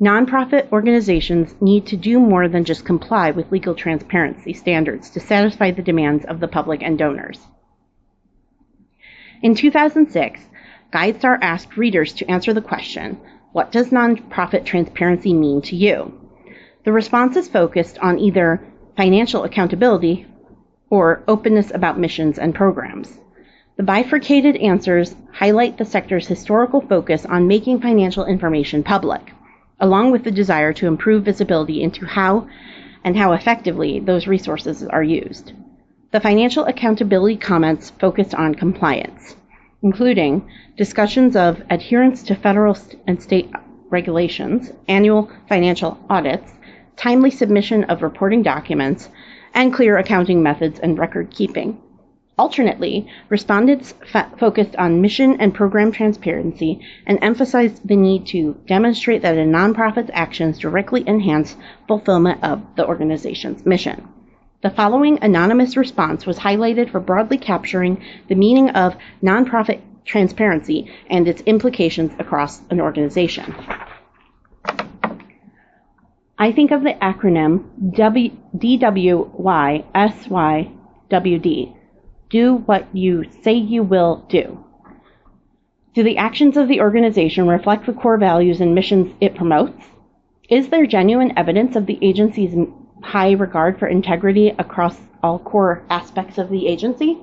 Speaker 1: nonprofit organizations need to do more than just comply with legal transparency standards to satisfy the demands of the public and donors. In 2006, GuideStar asked readers to answer the question, "What does nonprofit transparency mean to you?" The responses focused on either financial accountability or openness about missions and programs. The bifurcated answers highlight the sector's historical focus on making financial information public, along with the desire to improve visibility into how effectively those resources are used. The financial accountability comments focused on compliance, including discussions of adherence to federal and state regulations, annual financial audits, timely submission of reporting documents, and clear accounting methods and record keeping. Alternately, respondents focused on mission and program transparency and emphasized the need to demonstrate that a nonprofit's actions directly enhance fulfillment of the organization's mission. The following anonymous response was highlighted for broadly capturing the meaning of nonprofit transparency and its implications across an organization. I think of the acronym DWYSYWD. Do what you say you will do. Do the actions of the organization reflect the core values and missions it promotes? Is there genuine evidence of the agency's high regard for integrity across all core aspects of the agency?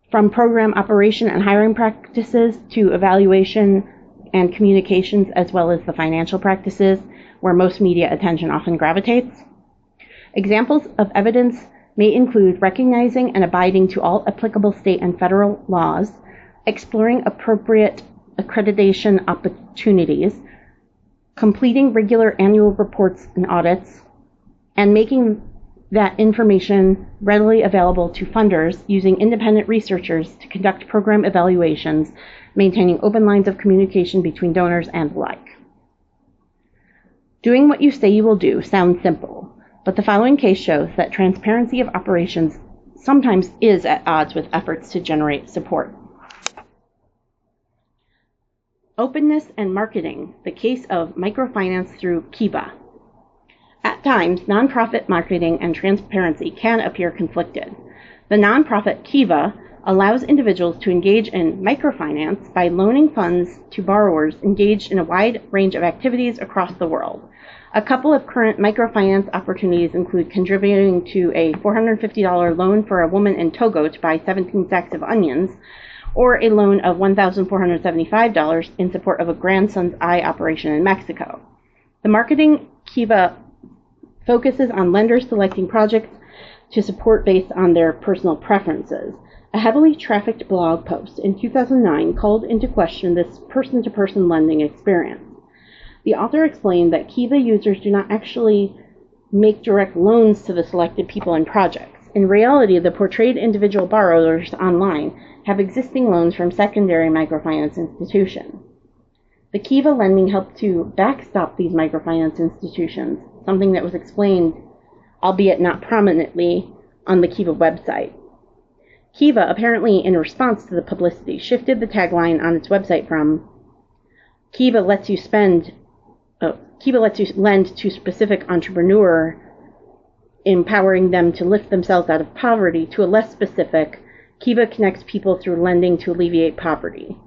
Speaker 1: From program operation and hiring practices to evaluation and communications, as well as the financial practices where most media attention often gravitates. Examples of evidence may include recognizing and abiding to all applicable state and federal laws, exploring appropriate accreditation opportunities, completing regular annual reports and audits, and making that information readily available to funders using independent researchers to conduct program evaluations, maintaining open lines of communication between donors and the like. Doing what you say you will do sounds simple, but the following case shows that transparency of operations sometimes is at odds with efforts to generate support. Openness and marketing, the case of microfinance through Kiva. At times, nonprofit marketing and transparency can appear conflicted. The nonprofit Kiva allows individuals to engage in microfinance by loaning funds to borrowers engaged in a wide range of activities across the world. A couple of current microfinance opportunities include contributing to a $450 loan for a woman in Togo to buy 17 sacks of onions, or a loan of $1,475 in support of a grandson's eye operation in Mexico. The marketing Kiva focuses on lenders selecting projects to support based on their personal preferences. A heavily trafficked blog post in 2009 called into question this person-to-person lending experience. The author explained that Kiva users do not actually make direct loans to the selected people and projects. In reality, the portrayed individual borrowers online have existing loans from secondary microfinance institutions. The Kiva lending helped to backstop these microfinance institutions, something that was explained, albeit not prominently, on the Kiva website. Kiva, apparently in response to the publicity, shifted the tagline on its website from Kiva lets you lend to specific entrepreneur, empowering them to lift themselves out of poverty, to a less specific, Kiva connects people through lending to alleviate poverty.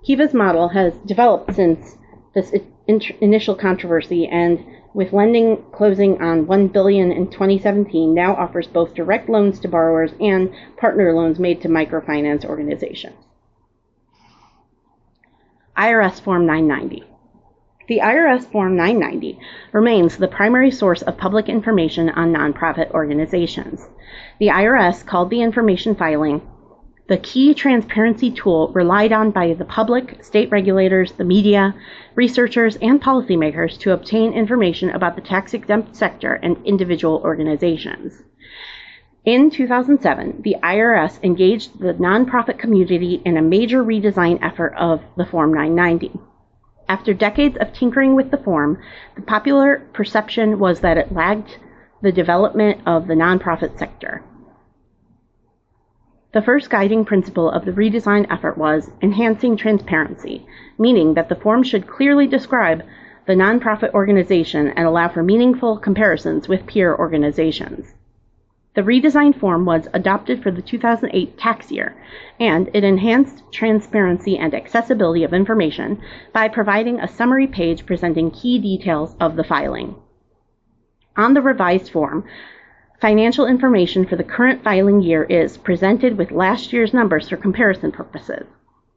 Speaker 1: Kiva's model has developed since this initial controversy, and with lending closing on $1 billion in 2017, now offers both direct loans to borrowers and partner loans made to microfinance organizations. IRS Form 990. The IRS Form 990 remains the primary source of public information on nonprofit organizations. The IRS called the information filing the key transparency tool relied on by the public, state regulators, the media, researchers, and policymakers to obtain information about the tax-exempt sector and individual organizations. In 2007, the IRS engaged the nonprofit community in a major redesign effort of the Form 990. After decades of tinkering with the form, the popular perception was that it lagged the development of the nonprofit sector. The first guiding principle of the redesign effort was enhancing transparency, meaning that the form should clearly describe the nonprofit organization and allow for meaningful comparisons with peer organizations. The redesigned form was adopted for the 2008 tax year, and it enhanced transparency and accessibility of information by providing a summary page presenting key details of the filing. On the revised form, financial information for the current filing year is presented with last year's numbers for comparison purposes.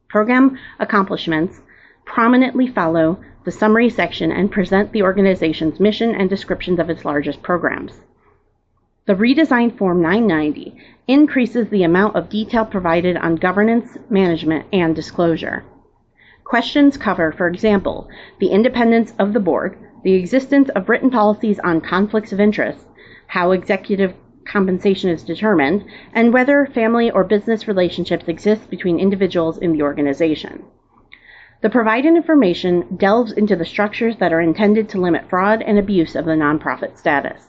Speaker 1: Program accomplishments prominently follow the summary section and present the organization's mission and descriptions of its largest programs. The redesigned Form 990 increases the amount of detail provided on governance, management, and disclosure. Questions cover, for example, the independence of the board, the existence of written policies on conflicts of interest, how executive compensation is determined, and whether family or business relationships exist between individuals in the organization. The provided information delves into the structures that are intended to limit fraud and abuse of the nonprofit status.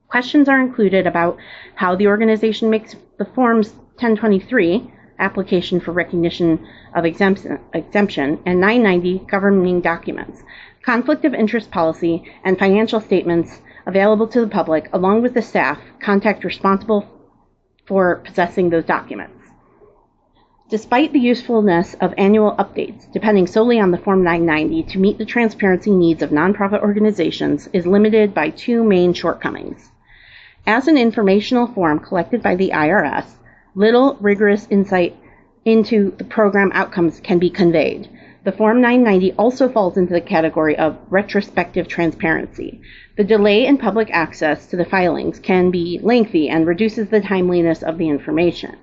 Speaker 1: Questions are included about how the organization makes the Forms 1023, application for recognition of exemption, and 990, governing documents, conflict of interest policy, and financial statements available to the public, along with the staff contact responsible for possessing those documents. Despite the usefulness of annual updates, depending solely on the Form 990 to meet the transparency needs of nonprofit organizations is limited by two main shortcomings. As an informational form collected by the IRS, little rigorous insight into the program outcomes can be conveyed. The Form 990 also falls into the category of retrospective transparency. The delay in public access to the filings can be lengthy and reduces the timeliness of the information.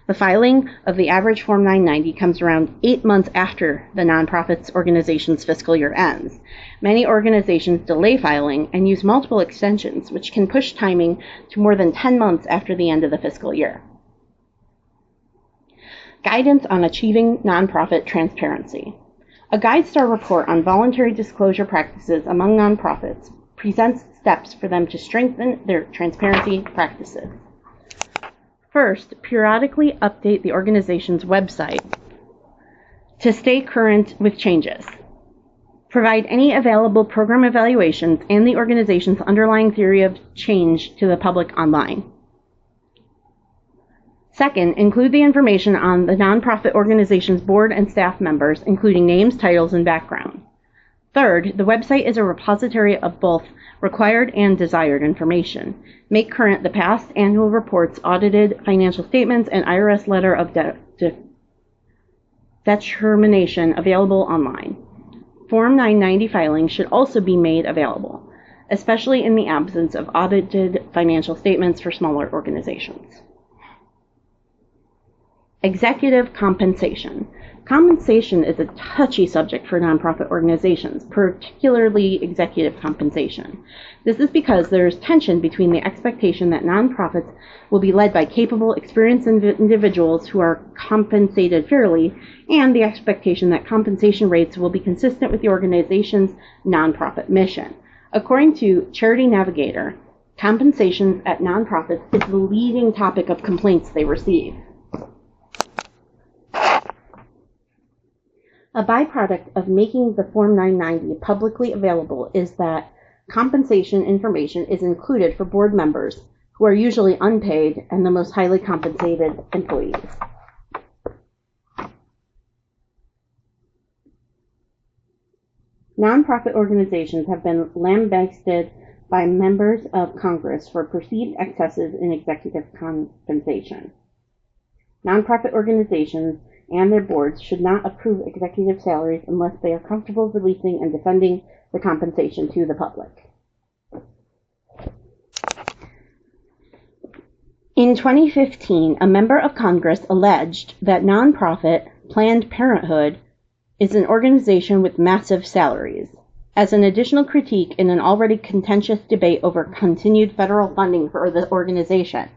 Speaker 1: The filing of the average Form 990 comes around 8 months after the nonprofit's organization's fiscal year ends. Many organizations delay filing and use multiple extensions, which can push timing to more than 10 months after the end of the fiscal year. Guidance on achieving nonprofit transparency. A GuideStar report on voluntary disclosure practices among nonprofits presents steps for them to strengthen their transparency practices. First, periodically update the organization's website to stay current with changes. Provide any available program evaluations and the organization's underlying theory of change to the public online. Second, include the information on the nonprofit organization's board and staff members, including names, titles, and background. Third, the website is a repository of both required and desired information. Make current the past annual reports, audited financial statements, and IRS letter of determination available online. Form 990 filings should also be made available, especially in the absence of audited financial statements for smaller organizations. Executive compensation. Compensation is a touchy subject for nonprofit organizations, particularly executive compensation. This is because there is tension between the expectation that nonprofits will be led by capable, experienced individuals who are compensated fairly, and the expectation that compensation rates will be consistent with the organization's nonprofit mission. According to Charity Navigator, compensation at nonprofits is the leading topic of complaints they receive. A byproduct of making the Form 990 publicly available is that compensation information is included for board members who are usually unpaid and the most highly compensated employees. Nonprofit organizations have been lambasted by members of Congress for perceived excesses in executive compensation. Nonprofit organizations and their boards should not approve executive salaries unless they are comfortable releasing and defending the compensation to the public. In 2015, a member of Congress alleged that nonprofit Planned Parenthood is an organization with massive salaries. As an additional critique in an already contentious debate over continued federal funding for the organization,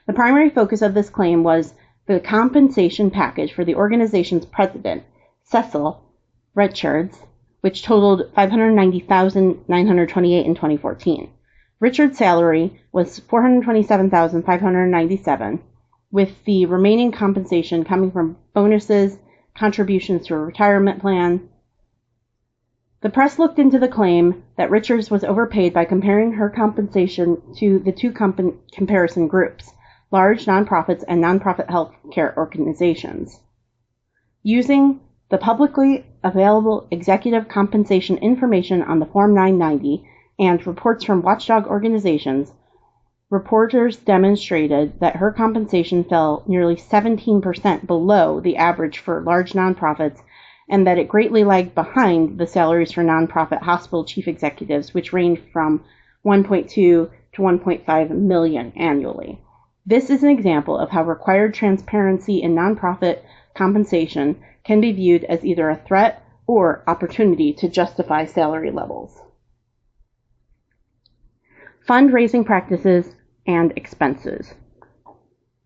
Speaker 1: the primary focus of this claim was the compensation package for the organization's president, Cecil Richards, which totaled $590,928 in 2014. Richards' salary was $427,597, with the remaining compensation coming from bonuses, contributions to a retirement plan. The press looked into the claim that Richards was overpaid by comparing her compensation to the two comparison groups, large nonprofits and nonprofit health care organizations. Using the publicly available executive compensation information on the Form 990 and reports from watchdog organizations, reporters demonstrated that her compensation fell nearly 17% below the average for large nonprofits, and that it greatly lagged behind the salaries for nonprofit hospital chief executives, which ranged from $1.2 to $1.5 million annually. This is an example of how required transparency in nonprofit compensation can be viewed as either a threat or opportunity to justify salary levels. Fundraising practices and expenses.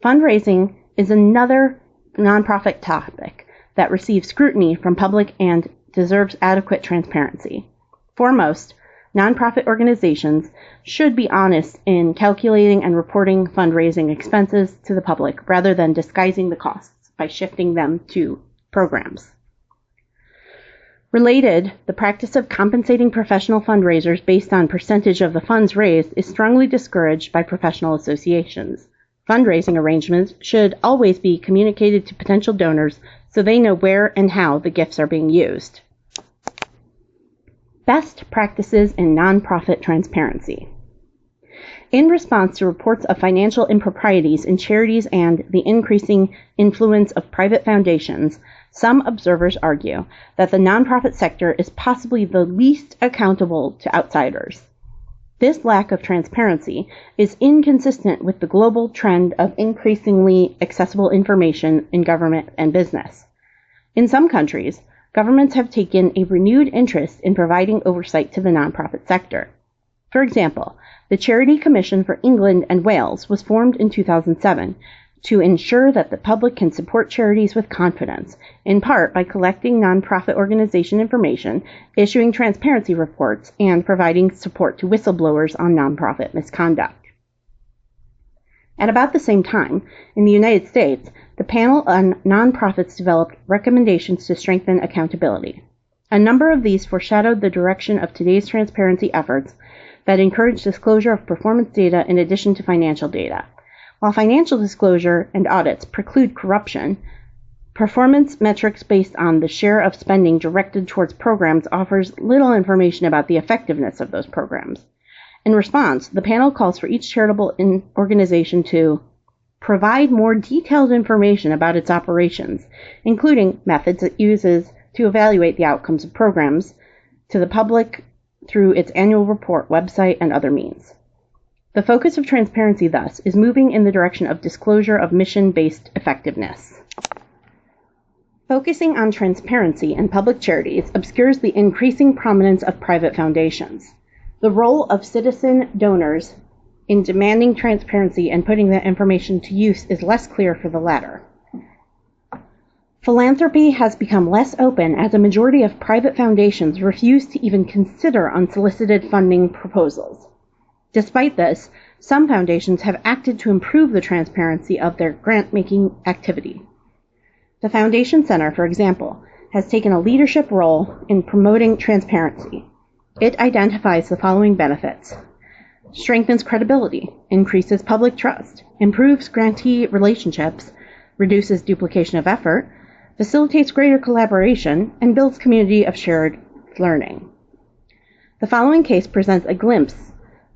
Speaker 1: Fundraising is another nonprofit topic that receives scrutiny from public and deserves adequate transparency. Foremost, nonprofit organizations should be honest in calculating and reporting fundraising expenses to the public rather than disguising the costs by shifting them to programs. Related, the practice of compensating professional fundraisers based on percentage of the funds raised is strongly discouraged by professional associations. Fundraising arrangements should always be communicated to potential donors so they know where and how the gifts are being used. Best practices in nonprofit transparency. In response to reports of financial improprieties in charities and the increasing influence of private foundations, some observers argue that the nonprofit sector is possibly the least accountable to outsiders. This lack of transparency is inconsistent with the global trend of increasingly accessible information in government and business. In some countries, governments have taken a renewed interest in providing oversight to the nonprofit sector. For example, the Charity Commission for England and Wales was formed in 2007 to ensure that the public can support charities with confidence, in part by collecting nonprofit organization information, issuing transparency reports, and providing support to whistleblowers on nonprofit misconduct. At about the same time, in the United States, the panel on nonprofits developed recommendations to strengthen accountability. A number of these foreshadowed the direction of today's transparency efforts that encourage disclosure of performance data in addition to financial data. While financial disclosure and audits preclude corruption, performance metrics based on the share of spending directed towards programs offers little information about the effectiveness of those programs. In response, the panel calls for each charitable organization to provide more detailed information about its operations, including methods it uses to evaluate the outcomes of programs, to the public through its annual report, website, and other means. The focus of transparency, thus, is moving in the direction of disclosure of mission-based effectiveness. Focusing on transparency in public charities obscures the increasing prominence of private foundations. The role of citizen donors in demanding transparency and putting that information to use is less clear for the latter. Philanthropy has become less open as a majority of private foundations refuse to even consider unsolicited funding proposals. Despite this, some foundations have acted to improve the transparency of their grant-making activity. The Foundation Center, for example, has taken a leadership role in promoting transparency. It identifies the following benefits: strengthens credibility, increases public trust, improves grantee relationships, reduces duplication of effort, facilitates greater collaboration, and builds community of shared learning. The following case presents a glimpse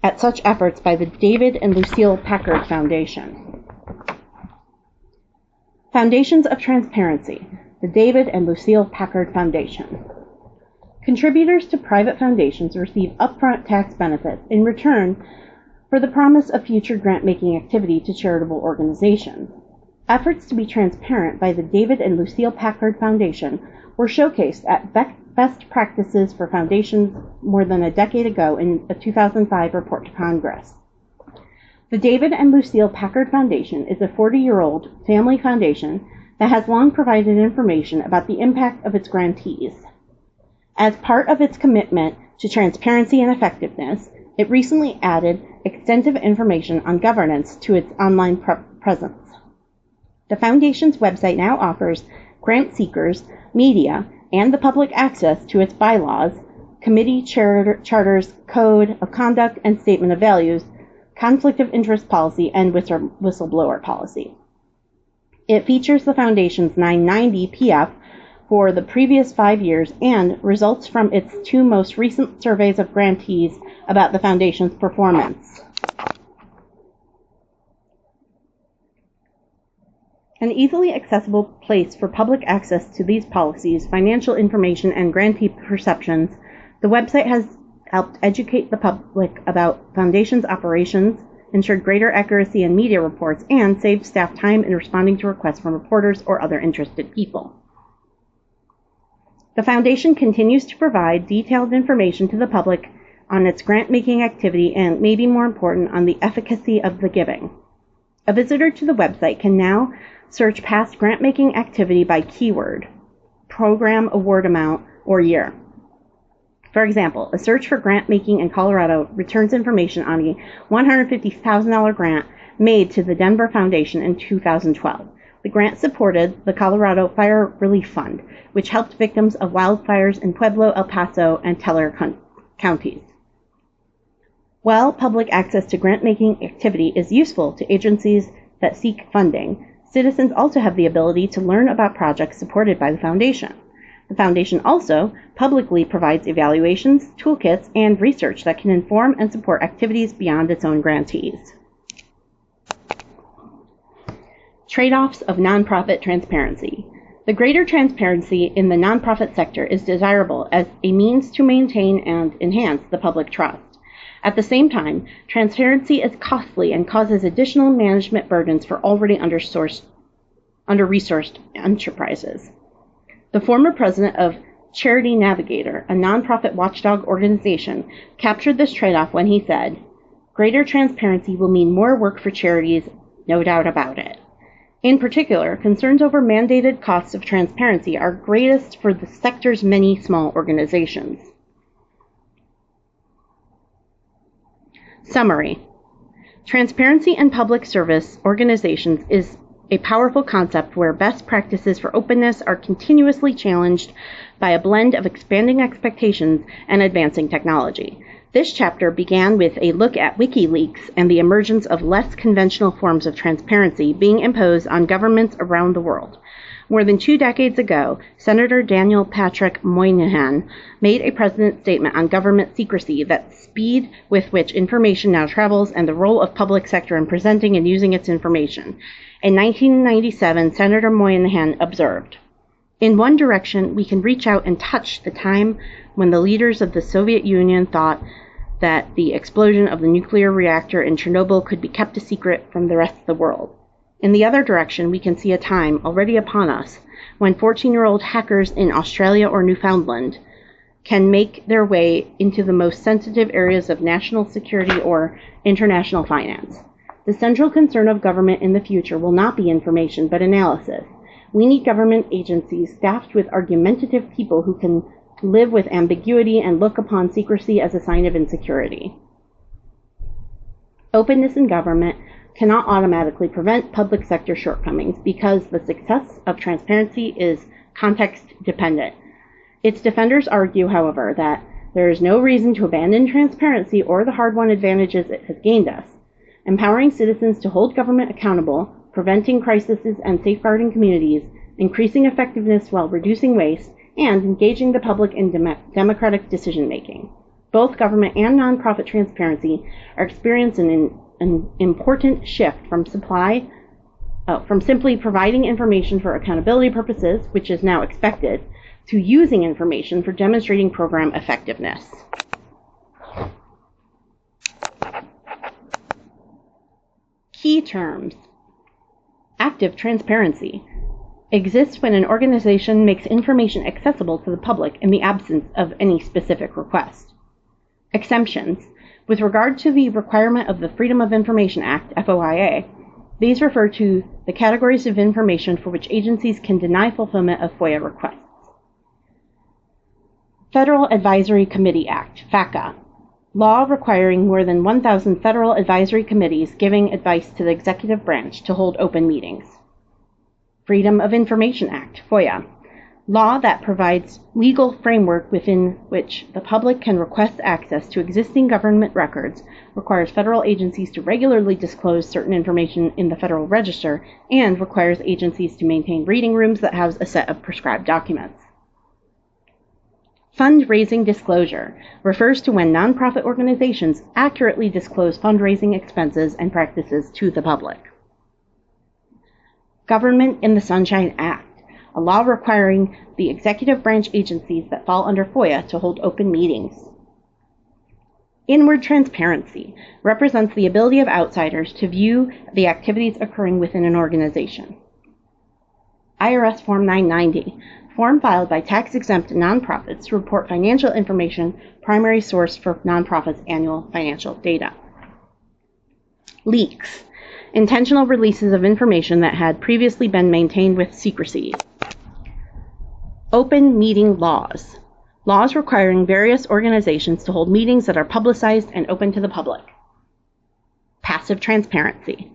Speaker 1: at such efforts by the David and Lucille Packard Foundation. Foundations of Transparency, the David and Lucille Packard Foundation. Contributors to private foundations receive upfront tax benefits in return for the promise of future grant-making activity to charitable organizations. Efforts to be transparent by the David and Lucille Packard Foundation were showcased at Best Practices for Foundations more than a decade ago in a 2005 report to Congress. The David and Lucille Packard Foundation is a 40-year-old family foundation that has long provided information about the impact of its grantees. As part of its commitment to transparency and effectiveness, it recently added extensive information on governance to its online presence. The Foundation's website now offers grant seekers, media, and the public access to its bylaws, committee charters, code of conduct and statement of values, conflict of interest policy, and whistleblower policy. It features the Foundation's 990 PF for the previous 5 years and results from its 2 most recent surveys of grantees about the Foundation's performance. An easily accessible place for public access to these policies, financial information, and grantee perceptions, the website has helped educate the public about Foundation's operations, ensured greater accuracy in media reports, and saved staff time in responding to requests from reporters or other interested people. The Foundation continues to provide detailed information to the public on its grant-making activity and, maybe more important, on the efficacy of the giving. A visitor to the website can now search past grant-making activity by keyword, program award amount, or year. For example, a search for grant-making in Colorado returns information on a $150,000 grant made to the Denver Foundation in 2012. The grant supported the Colorado Fire Relief Fund, which helped victims of wildfires in Pueblo, El Paso, and Teller counties. While public access to grant-making activity is useful to agencies that seek funding, citizens also have the ability to learn about projects supported by the Foundation. The Foundation also publicly provides evaluations, toolkits, and research that can inform and support activities beyond its own grantees. Trade-offs of nonprofit transparency. The greater transparency in the nonprofit sector is desirable as a means to maintain and enhance the public trust. At the same time, transparency is costly and causes additional management burdens for already under-resourced enterprises. The former president of Charity Navigator, a nonprofit watchdog organization, captured this trade-off when he said, "Greater transparency will mean more work for charities, no doubt about it." In particular, concerns over mandated costs of transparency are greatest for the sector's many small organizations. Summary. Transparency in public service organizations is a powerful concept where best practices for openness are continuously challenged by a blend of expanding expectations and advancing technology. This chapter began with a look at WikiLeaks and the emergence of less conventional forms of transparency being imposed on governments around the world. More than 2 decades ago, Senator Daniel Patrick Moynihan made a president's statement on government secrecy, that speed with which information now travels, and the role of public sector in presenting and using its information. In 1997, Senator Moynihan observed, "In one direction, we can reach out and touch the time when the leaders of the Soviet Union thought that the explosion of the nuclear reactor in Chernobyl could be kept a secret from the rest of the world. In the other direction, we can see a time already upon us when 14-year-old hackers in Australia or Newfoundland can make their way into the most sensitive areas of national security or international finance. The central concern of government in the future will not be information, but analysis. We need government agencies staffed with argumentative people who can live with ambiguity and look upon secrecy as a sign of insecurity." Openness in government cannot automatically prevent public sector shortcomings because the success of transparency is context dependent. Its defenders argue, however, that there is no reason to abandon transparency or the hard-won advantages it has gained us. Empowering citizens to hold government accountable, preventing crises and safeguarding communities, increasing effectiveness while reducing waste, and engaging the public in democratic decision-making. Both government and nonprofit transparency are experiencing an important shift from simply providing information for accountability purposes, which is now expected, to using information for demonstrating program effectiveness. Key terms. Active transparency exists when an organization makes information accessible to the public in the absence of any specific request. Exemptions. With regard to the requirement of the Freedom of Information Act, FOIA, these refer to the categories of information for which agencies can deny fulfillment of FOIA requests. Federal Advisory Committee Act, FACA. Law requiring more than 1,000 federal advisory committees giving advice to the executive branch to hold open meetings. Freedom of Information Act, FOIA. Law that provides legal framework within which the public can request access to existing government records, requires federal agencies to regularly disclose certain information in the Federal Register, and requires agencies to maintain reading rooms that house a set of prescribed documents. Fundraising disclosure refers to when nonprofit organizations accurately disclose fundraising expenses and practices to the public. Government in the Sunshine Act, a law requiring the executive branch agencies that fall under FOIA to hold open meetings. Inward transparency represents the ability of outsiders to view the activities occurring within an organization. IRS Form 990, form filed by tax-exempt nonprofits to report financial information, primary source for nonprofits' annual financial data. Leaks, intentional releases of information that had previously been maintained with secrecy. Open meeting laws, laws requiring various organizations to hold meetings that are publicized and open to the public. Passive transparency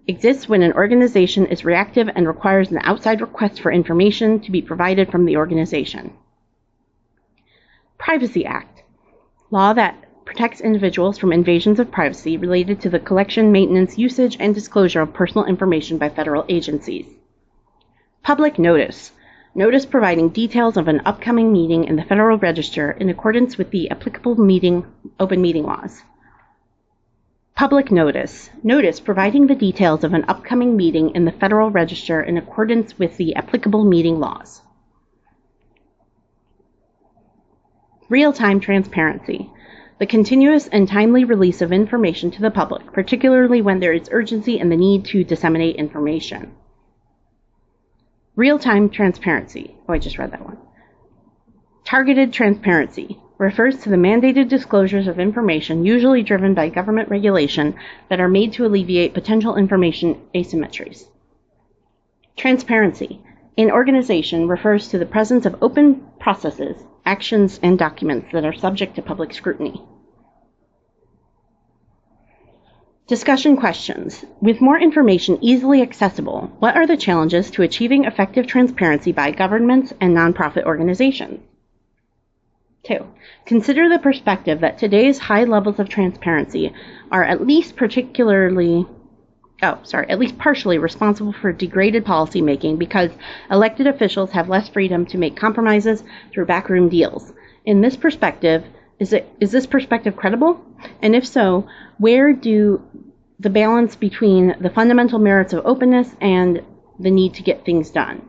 Speaker 1: exists when an organization is reactive and requires an outside request for information to be provided from the organization. Privacy Act, law that protects individuals from invasions of privacy related to the collection, maintenance, usage, and disclosure of personal information by federal agencies. Public notice, notice providing details of an upcoming meeting in the Federal Register in accordance with the applicable open meeting laws. Public notice, notice providing the details of an upcoming meeting in the Federal Register in accordance with the applicable meeting laws. Real-time transparency, the continuous and timely release of information to the public, particularly when there is urgency and the need to disseminate information. Real-time transparency, I just read that one. Targeted transparency refers to the mandated disclosures of information, usually driven by government regulation, that are made to alleviate potential information asymmetries. Transparency in organization refers to the presence of open processes, actions, and documents that are subject to public scrutiny. Discussion questions. With more information easily accessible, what are the challenges to achieving effective transparency by governments and nonprofit organizations? 2. Consider the perspective that today's high levels of transparency are at least partially responsible for degraded policymaking because elected officials have less freedom to make compromises through backroom deals. In this perspective, is this perspective credible? And if so, where do the balance between the fundamental merits of openness and the need to get things done?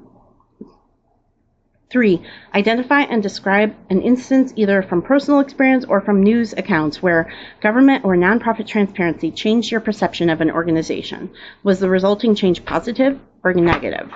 Speaker 1: 3. Identify and describe an instance either from personal experience or from news accounts where government or nonprofit transparency changed your perception of an organization. Was the resulting change positive or negative?